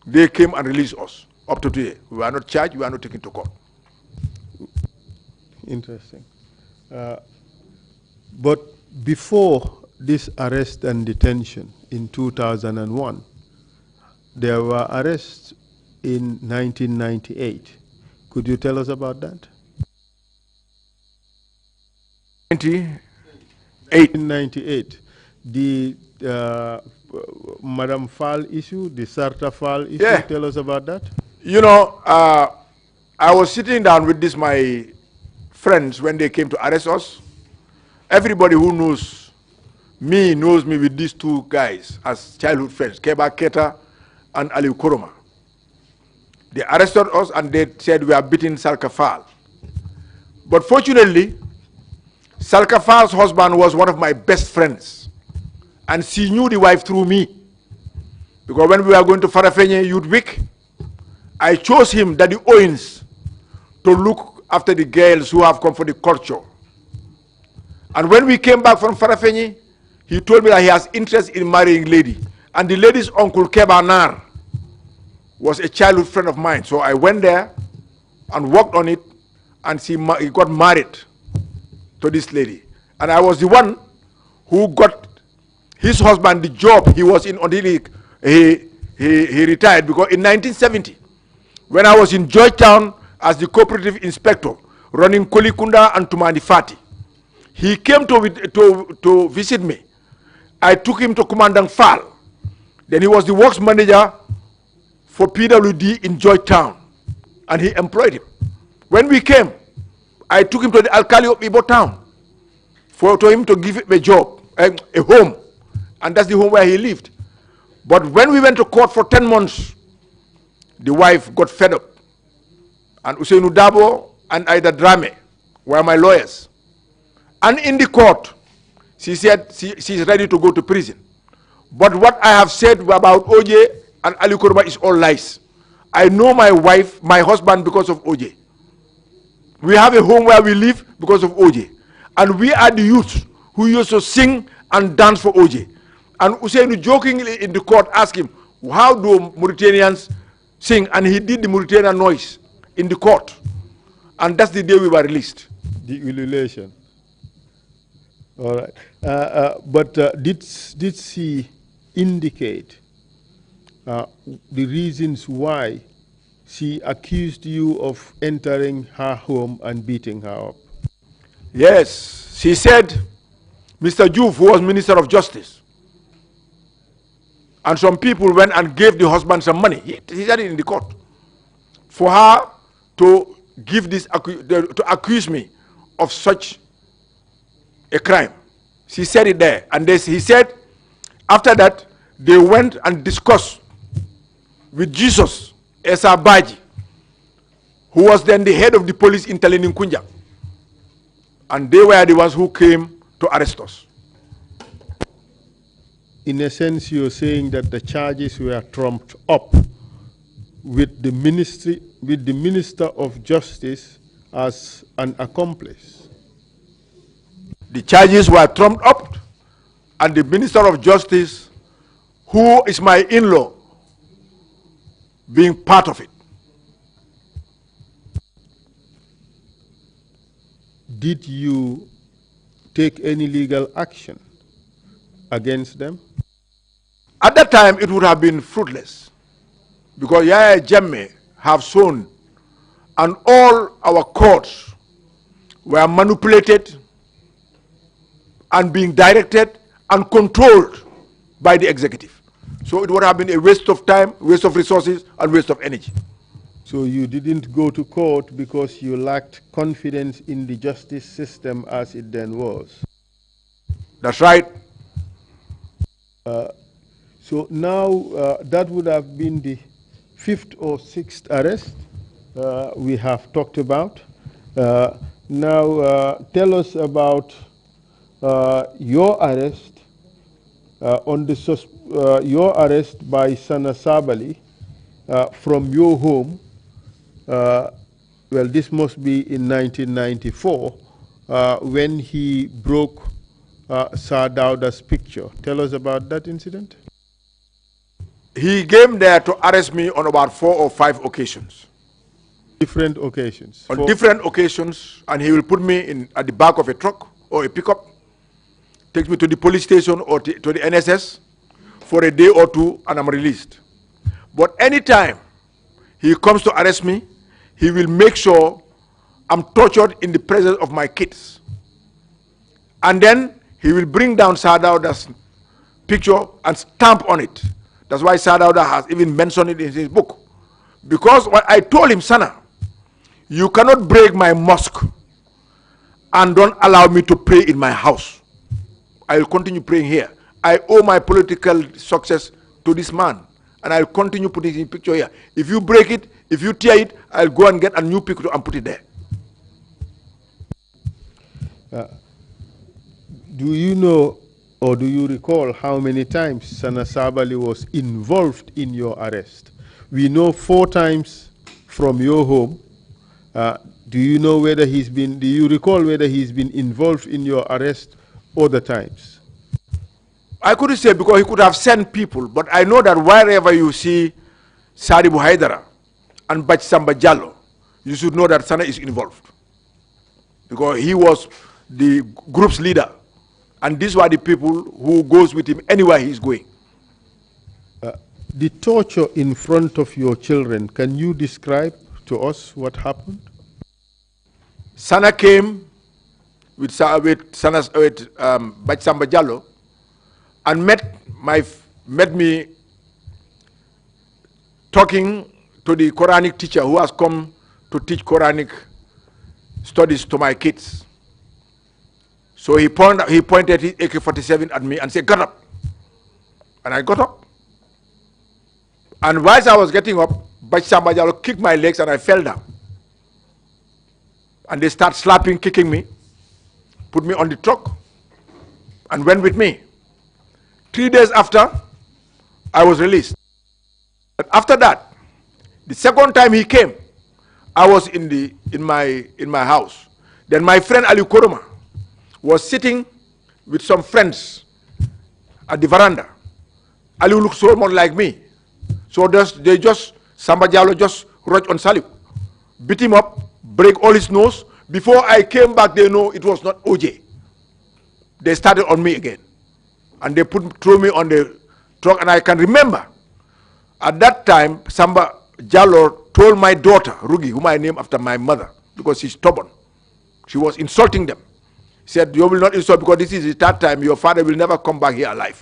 they came and released us up to today. We were not charged, we were not taken to court. Interesting. But before this arrest and detention in 2001, there were arrests in 1998. Could you tell us about that? 1998. The Madam Fall issue, the Sarta Fall issue, Yeah. tell us about that. You know, I was sitting down with my friends when they came to arrest us. Everybody who knows me with these two guys as childhood friends, Keba Keta and Ali Kuruma. They arrested us and they said we are beating Salkafal. But fortunately, Salkafal's husband was one of my best friends. And she knew the wife through me. Because when we were going to Farafenye Youth Week, I chose him, Daddy Owens, to look after the girls who have come for the culture. And when we came back from Farafenye, he told me that he has interest in marrying lady. And the lady's uncle, Kebanar, was a childhood friend of mine. So I went there and worked on it, and he got married to this lady. And I was the one who got his husband the job he was in until he retired. Because in 1970, when I was in Georgetown as the cooperative inspector, running Kolikunda and Tumani Fati, he came to visit me. I took him to Commandant Fall. Then he was the works manager for PWD in Georgetown, and he employed him. When we came, I took him to the Alkali of Ibo town for him to give him a job, a home, and that's the home where he lived. But when we went to court for 10 months, the wife got fed up. And Usainu Dabo and Ida Drame were my lawyers. And in the court, she said she's ready to go to prison. But what I have said about OJ and Ali Kurba is all lies. I know my wife, my husband, because of OJ. We have a home where we live because of OJ. And we are the youth who used to sing and dance for OJ. And Usainu jokingly in the court asked him, how do Mauritanians sing? And he did the Mauritanian noise in the court. And that's the day we were released. The ululation. All right. But did she indicate the reasons why she accused you of entering her home and beating her up? Yes. She said, Mr. Juve, who was Minister of Justice, and some people went and gave the husband some money. He said it in the court. For her to give this, to accuse me of such a crime. She said it there. And he said, after that, they went and discussed with Jesus Esa Baji, who was then the head of the police in Taleninkunja. And they were the ones who came to arrest us. In a sense, you're saying that the charges were trumped up with the Minister of Justice as an accomplice. The charges were trumped up, and the Minister of Justice, who is my in-law, being part of it. Did you take any legal action against them? At that time, it would have been fruitless, because Yaya Jammeh have shown, and all our courts were manipulated and being directed and controlled by the executive. So it would have been a waste of time, waste of resources, and waste of energy. So you didn't go to court because you lacked confidence in the justice system as it then was? That's right. So now that would have been the 5th or 6th arrest we have talked about. Now tell us about your arrest your arrest by Sana Sabali from your home. Well, this must be in 1994 when he broke Sir Dawda's picture. Tell us about that incident. He came there to arrest me on about 4 or 5 occasions. Different occasions. On different occasions, and he will put me in at the back of a truck or a pickup, take me to the police station or to the NSS for a day or two, and I'm released. But anytime he comes to arrest me, he will make sure I'm tortured in the presence of my kids. And then he will bring down Sadauda's picture and stamp on it. That's why Sadauda has even mentioned it in his book. Because what I told him, Sana, you cannot break my mosque and don't allow me to pray in my house. I will continue praying here. I owe my political success to this man, and I'll continue putting his picture here. If you break it, if you tear it, I'll go and get a new picture and put it there. Do you know or do you recall how many times Sana Sabali was involved in your arrest? We know 4 times from your home. Do you know whether do you recall whether he's been involved in your arrest other times? I couldn't say because he could have sent people, but I know that wherever you see Sadibu Haidara and Bachsamba Jallo, you should know that Sana is involved. Because he was the group's leader. And these were the people who goes with him anywhere he's going. The torture in front of your children, can you describe to us what happened? Sana came with Bachsamba Jallo and met me talking to the Quranic teacher who has come to teach Quranic studies to my kids. So he pointed his AK-47 at me and said, "Get up." And I got up. And whilst I was getting up, Bachsamba Jallo kicked my legs and I fell down. And they start slapping, kicking me, put me on the truck, and went with me. 3 days after, I was released. But after that, the second time he came, I was in my house. Then my friend Ali Koroma was sitting with some friends at the veranda. Ali looked so much like me. So Samba Jallo just rushed on Salif, beat him up, break all his nose. Before I came back, they know it was not OJ. They started on me again. And they threw me on the truck, and I can remember at that time, Samba Jallo told my daughter, Rugi, whom I named after my mother, because she's stubborn. She was insulting them. He said, "You will not insult because this is the 3rd time. Your father will never come back here alive."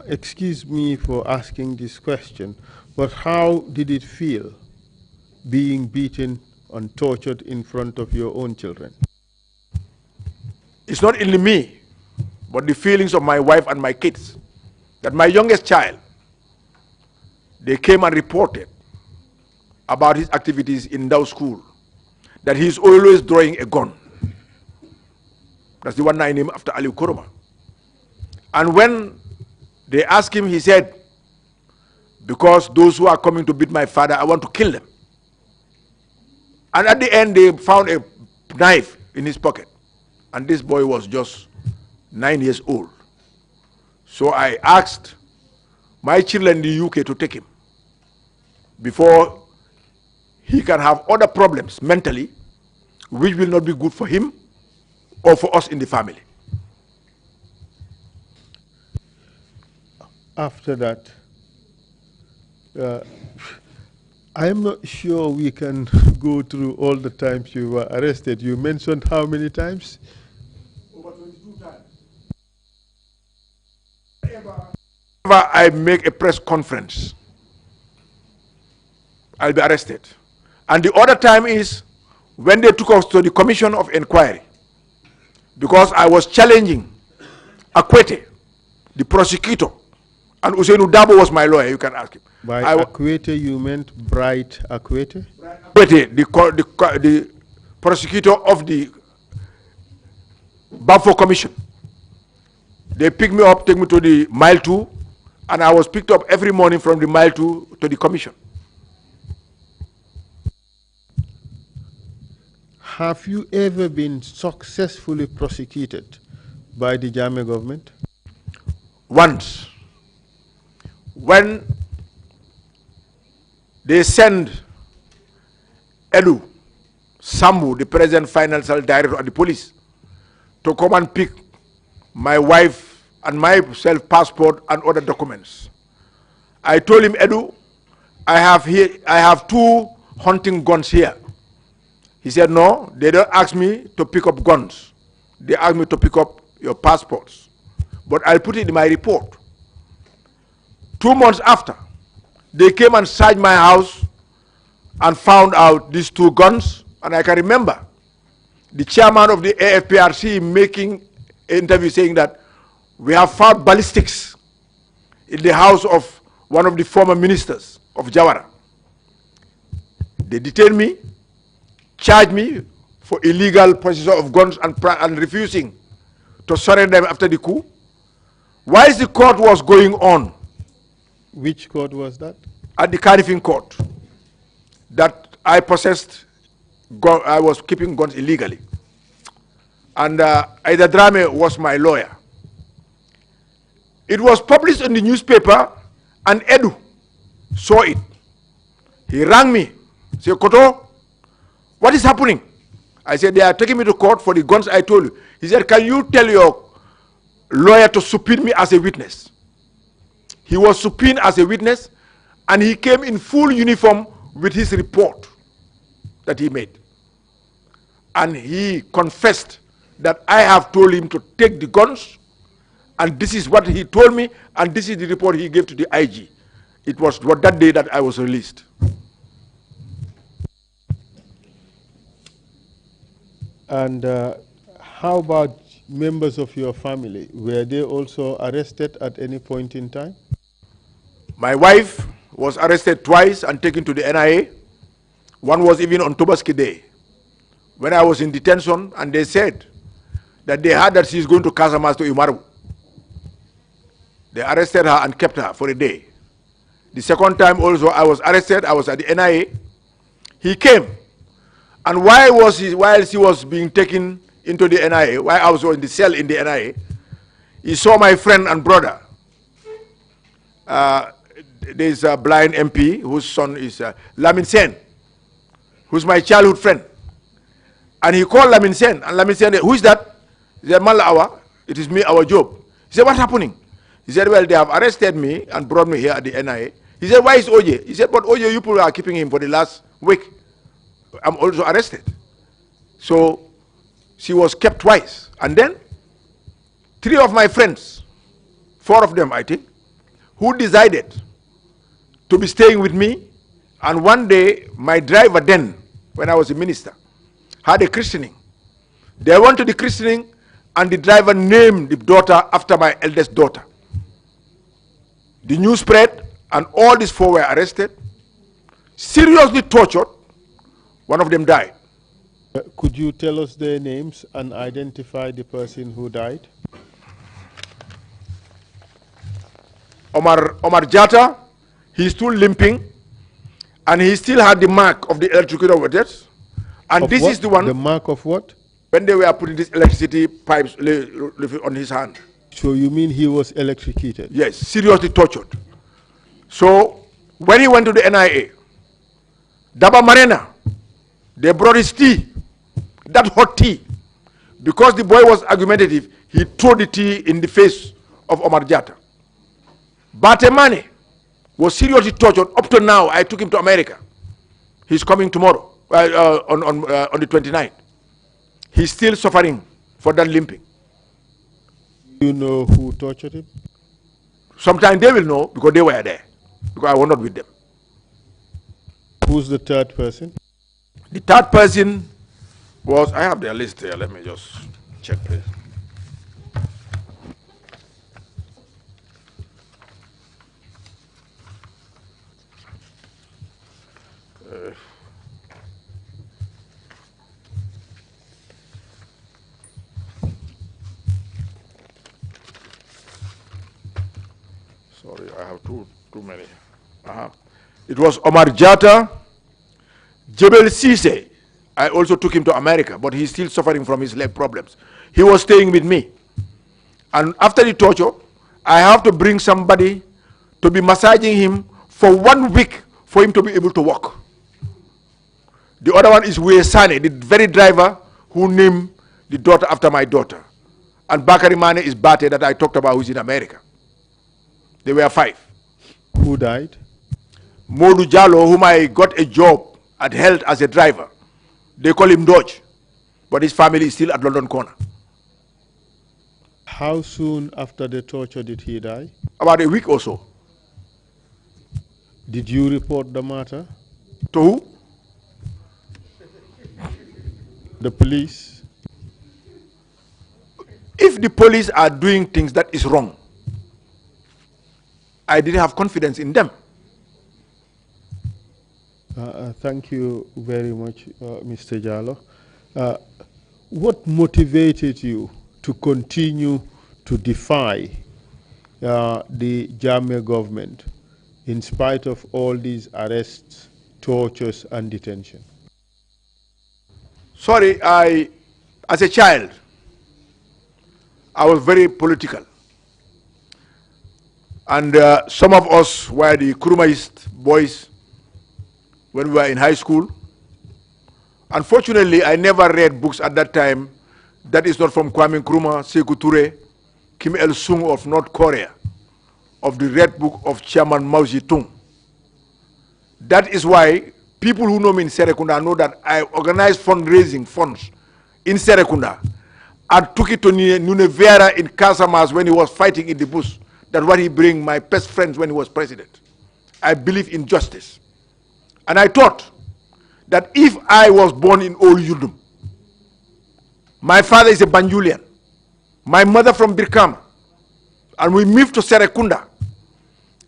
Excuse me for asking this question, but how did it feel being beaten and tortured in front of your own children? It's not only me, but the feelings of my wife and my kids. That my youngest child, they came and reported about his activities in Dow school, that he's always drawing a gun. That's the one I named after Ali Koroma. And when they asked him, he said, "Because those who are coming to beat my father, I want to kill them." And at the end, they found a knife in his pocket. And this boy was just 9 years old. So I asked my children in the UK to take him before he can have other problems mentally, which will not be good for him or for us in the family. After that, I am not sure we can go through all the times you were arrested. You mentioned how many times? Over 22 times. Whenever I make a press conference, I'll be arrested. And the other time is when they took us to the Commission of Inquiry. because I was challenging Akwete, the prosecutor, and Usainu Dabo was my lawyer. You can ask him. By Akwete, you meant Bright Akwete? Akwete, the prosecutor of the Bafo Commission. They picked me up, take me to the mile 2, and I was picked up every morning from the mile 2 to the commission. Have you ever been successfully prosecuted by the Jammeh government? Once. When they send Edu Sambu, the present financial director of the police, to come and pick my wife and my self-passport and other documents. I told him, Edu, I have 2 hunting guns here. He said, no, they don't ask me to pick up guns. They ask me to pick up your passports. But I'll put it in my report. 2 months after, they came and searched my house and found out these 2 guns. And I can remember the chairman of the AFPRC making an interview saying that we have found ballistics in the house of one of the former ministers of Jawara. They detained me, charged me for illegal possession of guns and refusing to surrender them after the coup. Whilst the court was going on. Which court was that? At the Carifing court. That I possessed, I was keeping guns illegally. And Aida Drame was my lawyer. It was published in the newspaper and Edu saw it. He rang me, said, Koto, what is happening? I said, they are taking me to court for the guns I told you. He said, can you tell your lawyer to subpoena me as a witness? He was subpoenaed as a witness, and he came in full uniform with his report that he made. And he confessed that I have told him to take the guns, and this is what he told me, and this is the report he gave to the IG. It was that day that I was released. And how about members of your family? Were they also arrested at any point in time? My wife was arrested twice and taken to the NIA. One was even on Tobaski Day, when I was in detention, and they said that they heard that she is going to Casamas to Imaru. They arrested her and kept her for a day. The second time also I was arrested, I was at the NIA. He came, and while she was being taken into the NIA, while I was in the cell in the NIA, he saw my friend and brother. There's a blind MP whose son is Lamin Sen, who's my childhood friend. And he called Lamin Sen, and Lamin Sen, who is that? He said, Mala Awa, it is me, our job. He said, what's happening? He said, well, they have arrested me and brought me here at the NIA. He said, why is Oje? He said, but Oje, you people are keeping him for the last week. I'm also arrested. So she was kept twice. And then 3 of my friends, 4 of them, I think, who decided to be staying with me. And one day, my driver then, when I was a minister, had a christening. They went to the christening, and the driver named the daughter after my eldest daughter. The news spread, and all these 4 were arrested, seriously tortured. One of them died. Could you tell us their names and identify the person who died? Omar Jata, he's still limping, and he still had the mark of the electrocutor with it. And Of this what? is the one. The mark of what? When they were putting these electricity pipes on his hand. So you mean he was electrocuted? Yes, seriously tortured. So when he went to the NIA, Daba Marena, they brought his tea, that hot tea. Because the boy was argumentative, he threw the tea in the face of Omar Jata. Batemane was seriously tortured. Up to now, I took him to America. He's coming tomorrow, on the 29th. He's still suffering for that limping. Do you know who tortured him? Sometime they will know, because they were there, because I was not with them. Who's the 3rd person? The 3rd person was, I have their list here, let me just. Check, please. Sorry, I have too many. It was Omar Jata, Jebel Sise. I also took him to America, but he's still suffering from his leg problems. He was staying with me. And after the torture, I have to bring somebody to be massaging him for 1 week for him to be able to walk. The other one is Sane, the very driver who named the daughter after my daughter. And Bakari Mane is Bate that I talked about, who's in America. They were 5. Who died? Modu Jallo, whom I got a job at Health as a driver. They call him Dodge, but his family is still at London Corner. How soon after the torture did he die? About a week or so. Did you report the matter? To who? The police? If the police are doing things that is wrong, I didn't have confidence in them. Thank you very much, Mr. Jallo. What motivated you to continue to defy the Jammeh government in spite of all these arrests, tortures, and detention? Sorry, as a child, I was very political. And some of us were the Kurumaist boys when we were in high school. Unfortunately, I never read books at that time that is not from Kwame Nkrumah, Sekou Toure, Kim Il-sung of North Korea, of the Red Book of Chairman Mao Zedong. That is why people who know me in Serekunda know that I organized fundraising funds in Serekunda and took it to Nunevera in Casamas when he was fighting in the bush. That's what he bring my best friends when he was president. I believe in justice. And I thought that if I was born in Old Yudum, my father is a Banjulian, my mother from Birkama, and we moved to Serekunda,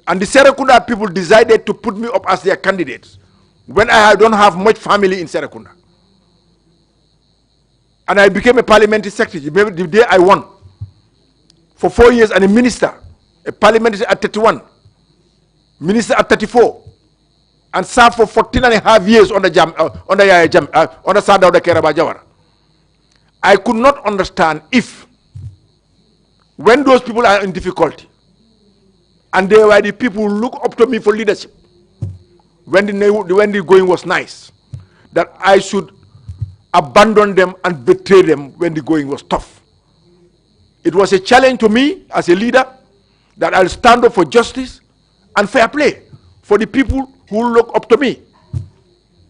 and the Serekunda people decided to put me up as their candidates when I don't have much family in Serekunda. And I became a parliamentary secretary the day I won for 4 years, and a minister, a parliamentary at 31, minister at 34, and served for 14.5 years under Sadauda Keraba Jawara. I could not understand if, when those people are in difficulty, and they were the people who look up to me for leadership, when the going was nice, that I should abandon them and betray them when the going was tough. It was a challenge to me as a leader that I'll stand up for justice and fair play for the people who look up to me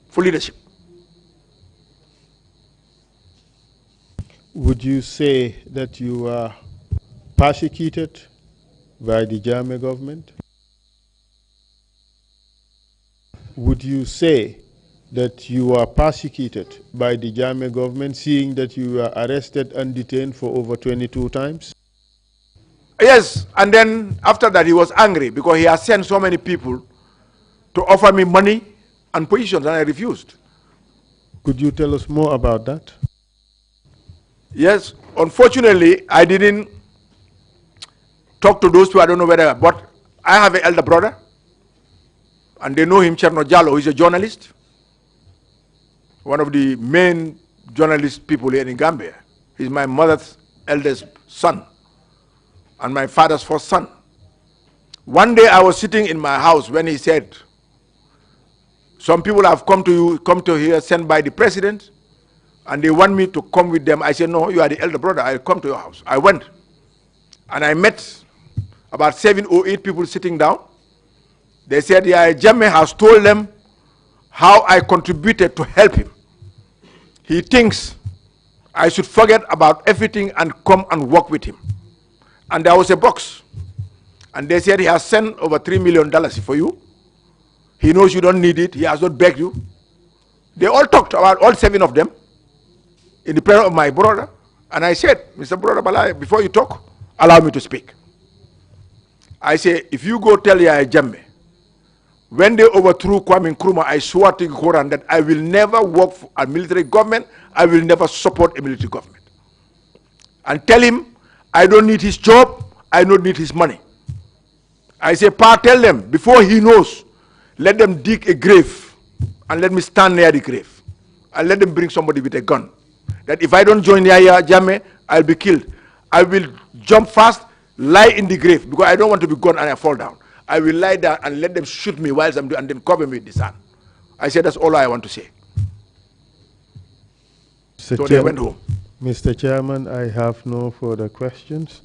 for leadership. Would you say that you are persecuted by the Jammeh government? Would you say that you are persecuted by the Jammeh government, seeing that you were arrested and detained for over 22 times? Yes, and then after that he was angry because he has sent so many people to offer me money and positions, and I refused. Could you tell us more about that? Yes, unfortunately, I didn't talk to those people, I don't know whether, but I have an elder brother, and they know him, Cherno Jallo, who is a journalist, one of the main journalist people here in Gambia. He's my mother's eldest son, and my father's first son. One day I was sitting in my house when he said, some people have come to here sent by the president, and they want me to come with them. I said, no, you are the elder brother, I'll come to your house. I went, and I met about 7 or 8 people sitting down. They said, yeah, Jammeh has told them how I contributed to help him. He thinks I should forget about everything and come and work with him. And there was a box, and they said he has sent over $3 million for you. He knows you don't need it. He has not begged you. They all talked about, all 7 of them, in the presence of my brother And I said, Mr. Brother Balai, before you talk, allow me to speak. I say, if you go tell Yaya Jammeh, when they overthrew Kwame Nkrumah, I swore to the Quran that I will never work for a military government, I will never support a military government. And tell him, I don't need his job, I don't need his money. I say, Pa, tell them, before he knows, let them dig a grave, and let me stand near the grave. And let them bring somebody with a gun. That if I don't join Yaya Jammeh, I'll be killed. I will jump fast, lie in the grave, because I don't want to be gone and I fall down. I will lie down and let them shoot me whilst I'm doing, and then cover me with the sand. I said, that's all I want to say. So they went home. Mr. Chairman, I have no further questions.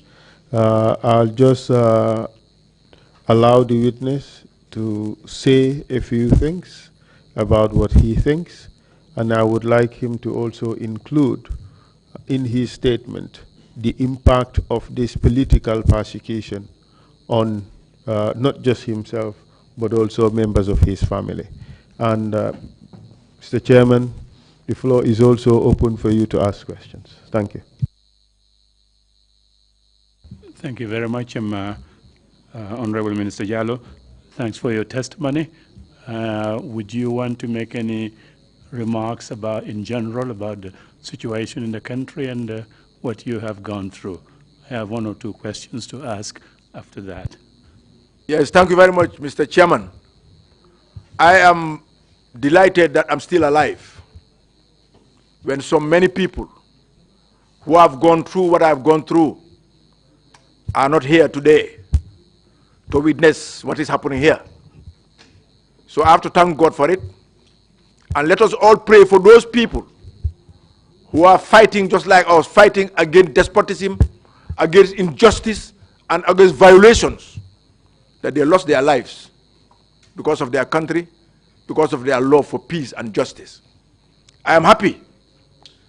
I'll just allow the witness to say a few things about what he thinks, and I would like him to also include in his statement the impact of this political persecution on not just himself, but also members of his family. And Mr. Chairman, the floor is also open for you to ask questions. Thank you. Thank you very much, Honorable Minister Jallow. Thanks for your testimony. Would you want to make any remarks about, in general, about the situation in the country and what you have gone through? I have one or two questions to ask after that. Yes, thank you very much, Mr. Chairman. I am delighted that I'm still alive when so many people who have gone through what I've gone through are not here today to witness what is happening here. So I have to thank God for it. And let us all pray for those people who are fighting just like us, fighting against despotism, against injustice, and against violations, that they lost their lives because of their country, because of their love for peace and justice. I am happy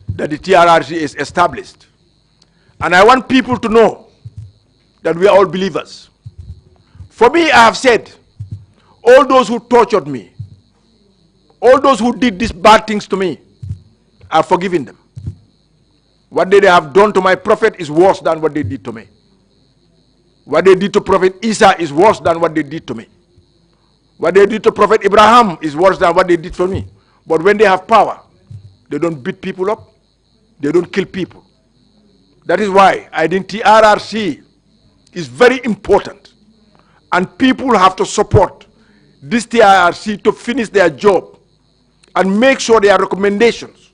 that the TRRC is established. And I want people to know that we are all believers. For me, I have said, all those who tortured me, all those who did these bad things to me, I've forgiven them. What they have done to my prophet is worse than what they did to me. What they did to Prophet Isa is worse than what they did to me. What they did to Prophet Abraham is worse than what they did for me. But when they have power, they don't beat people up, they don't kill people. That is why I think TRRC is very important. And people have to support this TRRC to finish their job and make sure their recommendations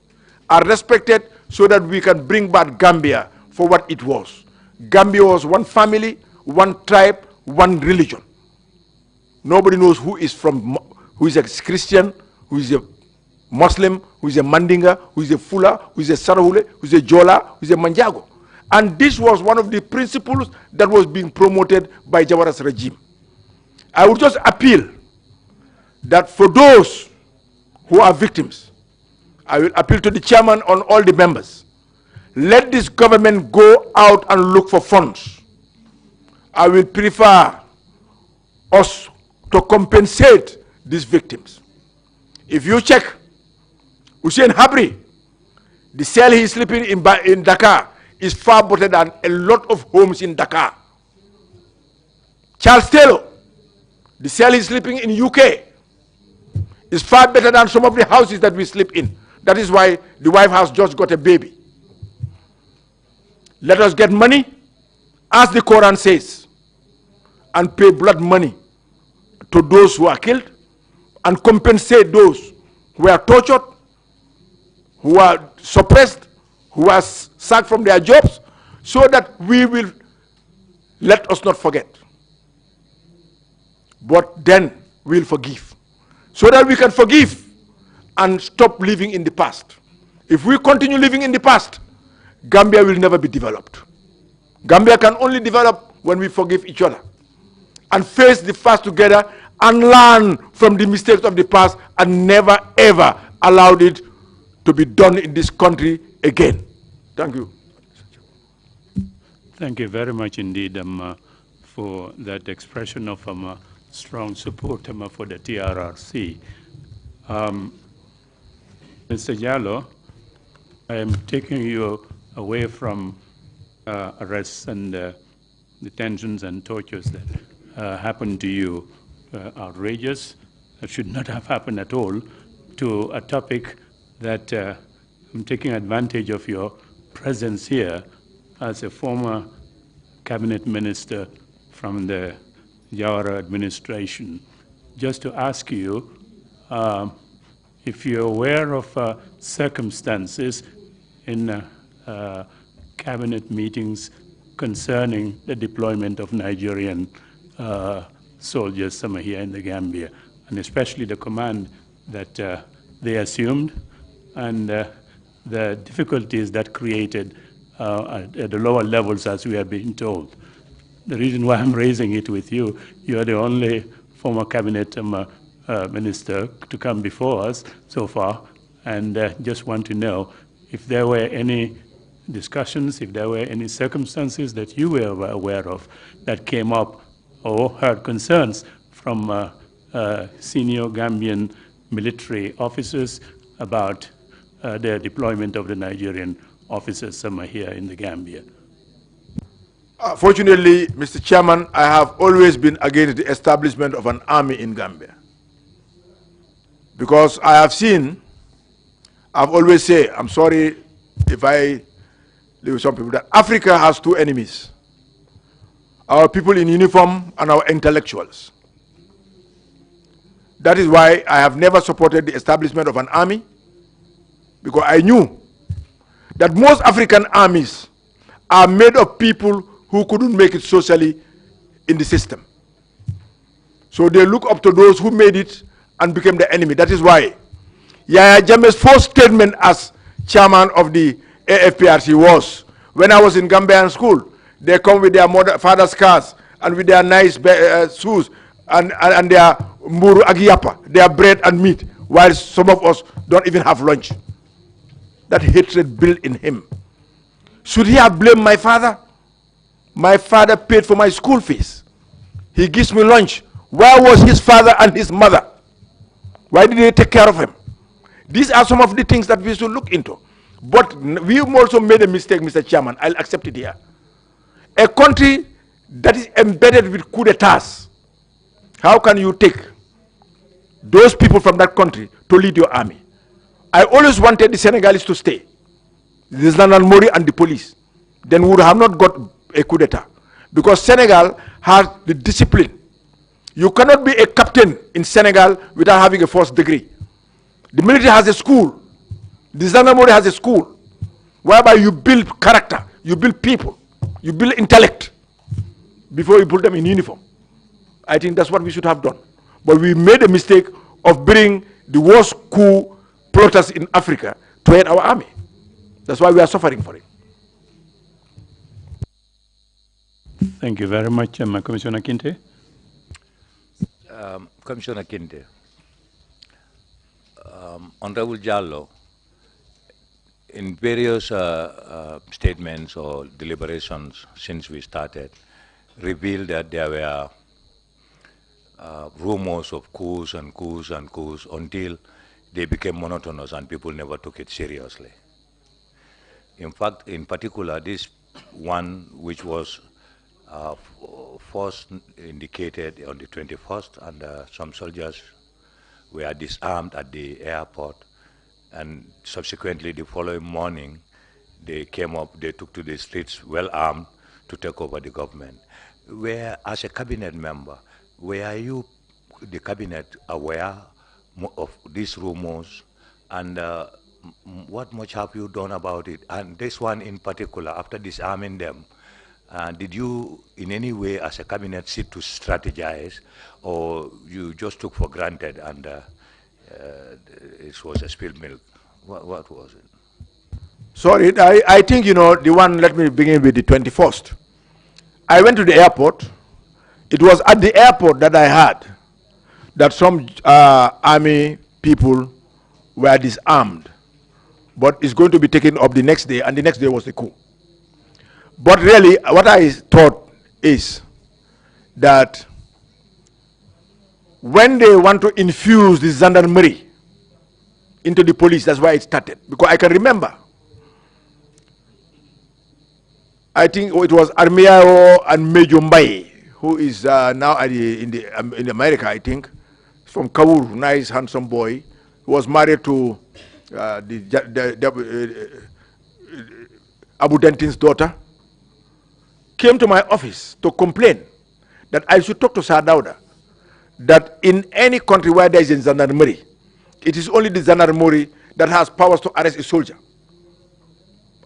are respected so that we can bring back Gambia for what it was. Gambia was one family, one tribe, one religion. Nobody knows who is a Christian, who is a Muslim, who is a Mandinga, who is a Fula, who is a Sarahule, who is a Jola, who is a Manjago. And this was one of the principles that was being promoted by Jawara's regime. I would just appeal that for those who are victims, I will appeal to the chairman and all the members. Let this government go out and look for funds. I will prefer us to compensate these victims. If you check Hussein Habri, the cell he is sleeping in Dakar is far better than a lot of homes in Dakar. Charles Taylor, the cell he's sleeping in UK is far better than some of the houses that we sleep in. That is why the wife has just got a baby. Let us get money, as the Quran says, and pay blood money to those who are killed and compensate those who are tortured, who are suppressed, who are sacked from their jobs, so that we will, let us not forget. But then we'll forgive. So that we can forgive and stop living in the past. If we continue living in the past, Gambia will never be developed. Gambia can only develop when we forgive each other and face the past together and learn from the mistakes of the past and never ever allowed it to be done in this country again. Thank you. Thank you very much indeed for that expression of strong support for the TRRC. Mr. Jallow, I am taking your away from arrests and detentions and tortures that happened to you, outrageous, that should not have happened at all, to a topic that I'm taking advantage of your presence here as a former cabinet minister from the Jawara administration, just to ask you if you're aware of circumstances in cabinet meetings concerning the deployment of Nigerian soldiers somewhere here in the Gambia, and especially the command that they assumed and the difficulties that created at the lower levels, as we have been told. The reason why I'm raising it with you, you're the only former cabinet minister to come before us so far, and just want to know if there were any discussions, if there were any circumstances that you were aware of that came up or heard concerns from senior Gambian military officers about the deployment of the Nigerian officers somewhere here in the Gambia. Fortunately, Mr. Chairman, I have always been against the establishment of an army in Gambia. Because I have seen, I've always said, I'm sorry if I live with some people, that Africa has two enemies: our people in uniform and our intellectuals. That is why I have never supported the establishment of an army, because I knew that most African armies are made of people who couldn't make it socially in the system. So they look up to those who made it and became the enemy. That is why Yaya Jammeh's first statement as chairman of the AFPRC was, when I was in Gambian school, they come with their father's cars and with their nice shoes and their mburu agiyapa, their bread and meat, while some of us don't even have lunch. That hatred built in him. Should he have blamed my father? My father paid for my school fees. He gives me lunch. Where was his father and his mother? Why did they take care of him? These are some of the things that we should look into. But we also made a mistake, Mr. Chairman. I'll accept it here. A country that is embedded with coup d'etats, how can you take those people from that country to lead your army? I always wanted the Senegalese to stay, the Zandan and the police. Then we would have not got a coup d'etat, because Senegal has the discipline. You cannot be a captain in Senegal without having a first degree. The military has a school. The Zandan has a school whereby you build character, you build people, you build intellect before you put them in uniform. I think that's what we should have done. But we made a mistake of bringing the worst coup plotters in Africa to head our army. That's why we are suffering for it. Thank you very much, Commissioner Kinte. Commissioner Kinte, Honorable Jallo, in various statements or deliberations since we started, revealed that there were rumors of coups and coups and coups until they became monotonous and people never took it seriously. In fact, in particular, this one which was first indicated on the 21st, and some soldiers were disarmed at the airport, and subsequently the following morning they came up, they took to the streets well armed to take over the government. Where, as a cabinet member, were you, the cabinet, aware of these rumors, and what much have you done about it? And this one in particular, after disarming them, did you in any way as a cabinet sit to strategize, or you just took for granted and it was a spilled milk? What was it? Sorry, I think, you know, the one, let me begin with the 21st. I went to the airport. It was at the airport that I heard that some army people were disarmed, but it's going to be taken up the next day, and the next day was the coup. But really, what I thought is that when they want to infuse the gendarmerie into the police, that's why it started. Because I can remember I think it was Armiao and Mejo Mbaye, who is now in America, I think, from Kawur, nice, handsome boy, who was married to Abu Dentin's daughter, came to my office to complain that I should talk to Sir Dauda, that in any country where there is a gendarmerie, it is only the gendarmerie that has powers to arrest a soldier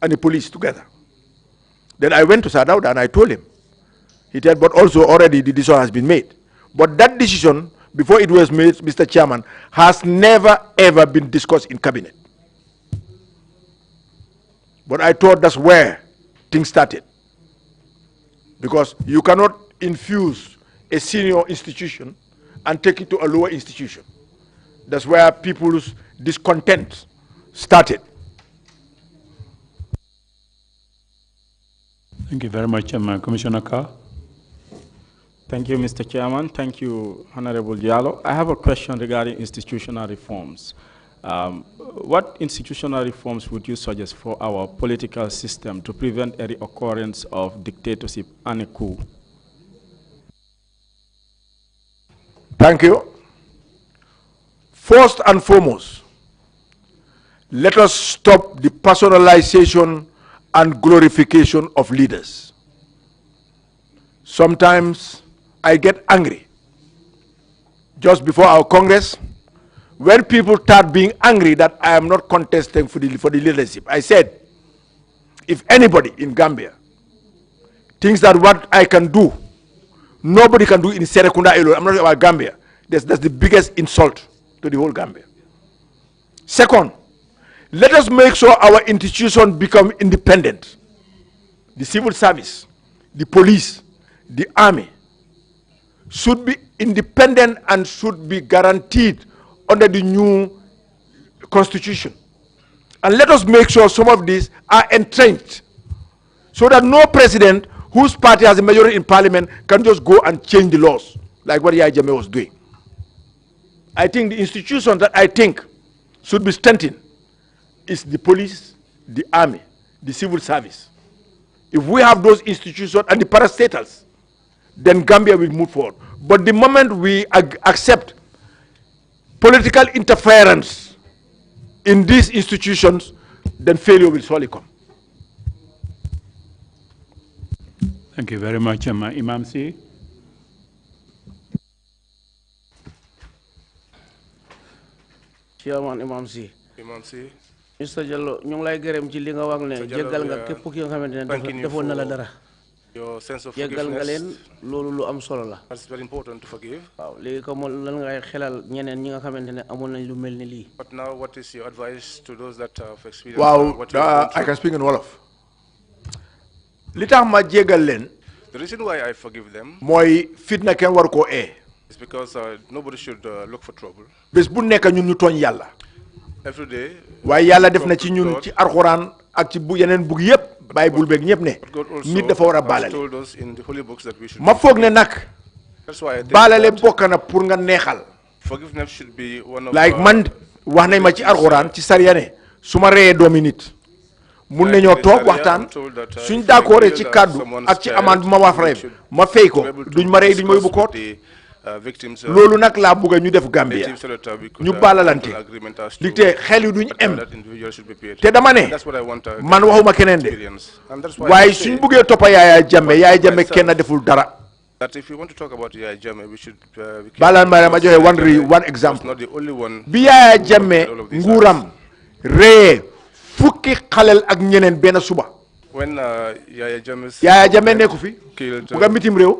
and the police together. Then I went to Sir Dauda and I told him. He said, but also already the decision has been made. But that decision, before it was made, Mr. Chairman, has never ever been discussed in cabinet. But I thought that's where things started. Because you cannot infuse a senior institution and take it to a lower institution. That's where people's discontent started. Thank you very much, Commissioner Carr. Thank you, Mr. Chairman. Thank you, Honorable Diallo. I have a question regarding institutional reforms. What institutional reforms would you suggest for our political system to prevent a reoccurrence of dictatorship and a coup? Thank you. First and foremost, let us stop the personalization and glorification of leaders. Sometimes I get angry. Just before our Congress, when people start being angry that I am not contesting for the leadership, I said, if anybody in Gambia thinks that what I can do, nobody can do in Serekunda alone, I'm not talking about Gambia, that's the biggest insult to the whole Gambia. Second, let us make sure our institutions become independent. The civil service, the police, the army should be independent and should be guaranteed under the new constitution. And let us make sure some of these are entrenched so that no president whose party has a majority in parliament can just go and change the laws like what Yahya Jammeh was doing. I think the institutions that I think should be strengthened is the police, the army, the civil service. If we have those institutions and the parastatals, then Gambia will move forward. But the moment we accept political interference in these institutions, then failure will surely come. Thank you very much, Imam C. Chairman Imam C. Imam C. Mr. Jallo, ñu ngi lay gërëm ci li nga wax ne jéggal nga képp ki nga xamantene defoon na la dara. Your sense of jéggal nga leen loolu lu am solo la. It's very important to forgive. Waaw léegi ko mo lan ngay xelal ñeneen ñi nga xamantene amoon nañ lu mel ni lii. But now what is your advice to those that have experienced what I can speak in Wolof. Li tax ma jéggal leen. The reason why I forgive them mooy fitna kenn war koo ee. is because nobody should look for trouble. Bés bu nekk ñun ñu tooñ yàlla. Every day. waaye yàlla def na ci ñun ci alxuraan ak ci bu yeneen bugg yëpp Bible beeg ñëpp ne nit dafa war a baalale. ma foog ne nag baalale bokk na pour nga neexal. Forgiveness should be one of like man wax nañ ma ci alxuraan ci sariya ne su ma reyee doomi nit mun nañoo toog waxtaan suñ d'accord ci kàddu ak ci amaan bi ma wax rey ma fay ko duñ ma rey duñ ma yóbbu koot. loolu nag laa bëgg ñu def Gambia ñu baalalante li te xel yi duñ em te dama ne man waxuma keneen de waaye suñ bëggee toppa Yaya Jammeh kenn deful dara. baalal ma joxe one exemple bi Yaya Jammeh nguuram reyee fukki xalel ak ñeneen benn suba Yaya Jammeh nekku fi bu nga mitim réew.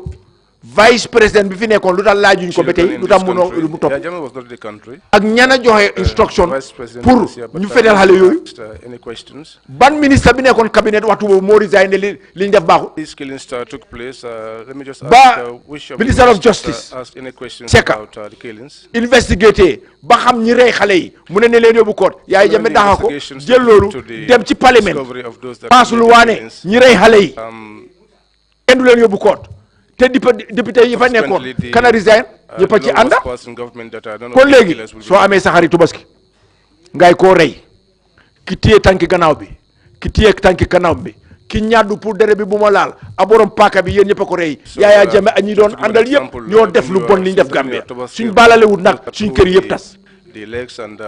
Vice President bi fi nekkoon lu tax laajuñ ko ba tey lu tax mu topp ak ñana joxe instruction pour ñu fedel xale yooyu ban ministre bi nekkoon cabinet waxtu boobu moo resign li ñu def baaxul ba minister of justice Seka investigaté ba xam ñi rey xale yi mu ne leen yóbbu koot Yaya Jammeh daxa ko jël loolu dem ci parlement paas lu waane ñi rey xale yi kenn du leen yóbbu koot te député yi fa nekkoon kana resign ñëpp a ci ànda kon léegi soo amee sa xarit Tabaski ngay koo rey ki téye tànki gannaaw bi ki téye tànki gannaaw bi ki ñaddu pour dere bi buma laal aborom paaka bi yeen ñepp ko rey So, Yaya Jammeh ak ñi doon just to give an andal yépp example, ñoo def when lu you bon are li ñu def sitting in Gambia your Tobaski suñ of balalewut nak filter suñ through kër yépp tas the legs and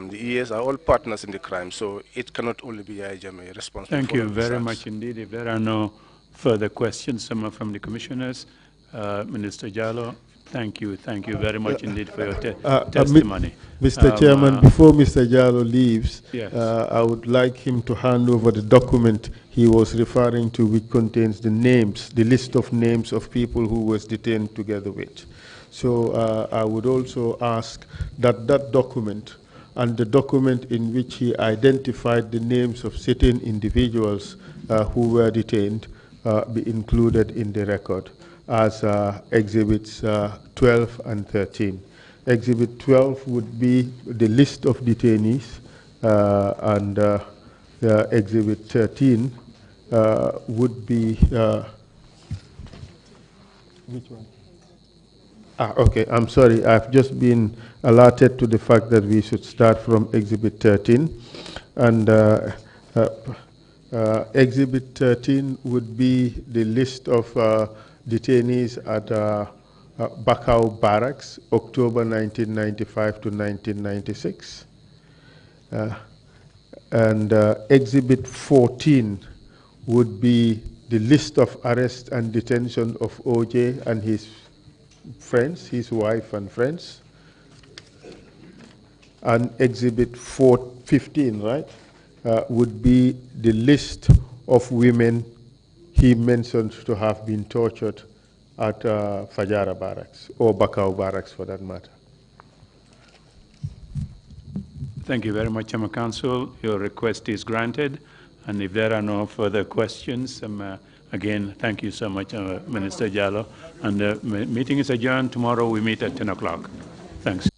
the ears are all partners in the crime, so it cannot only be Yaya Jammeh responsible Thank for you all very these acts. much indeed. If there are no further questions, someone from the commissioners, Minister Jallo, thank you very much indeed for your testimony. Mr. Chairman, before Mr. Jallo leaves, yes. I would like him to hand over the document he was referring to, which contains the names, the list of names of people who was detained together with. So I would also ask that that document and the document in which he identified the names of certain individuals who were detained be included in the record as exhibits 12 and 13. Exhibit 12 would be the list of detainees, and Exhibit 13 would be, which one? Okay, I'm sorry, I've just been alerted to the fact that we should start from Exhibit 13. And Exhibit 13 would be the list of detainees at Bakau Barracks, October 1995 to 1996. And Exhibit 14 would be the list of arrest and detention of OJ and his friends, his wife and friends. And Exhibit 15, right, would be the list of women he mentioned to have been tortured at Fajara Barracks, or Bakau Barracks for that matter. Thank you very much, Chairman Council. Your request is granted. And if there are no further questions, again, thank you so much, Minister Jallo. And the meeting is adjourned. Tomorrow we meet at 10 o'clock. Thanks.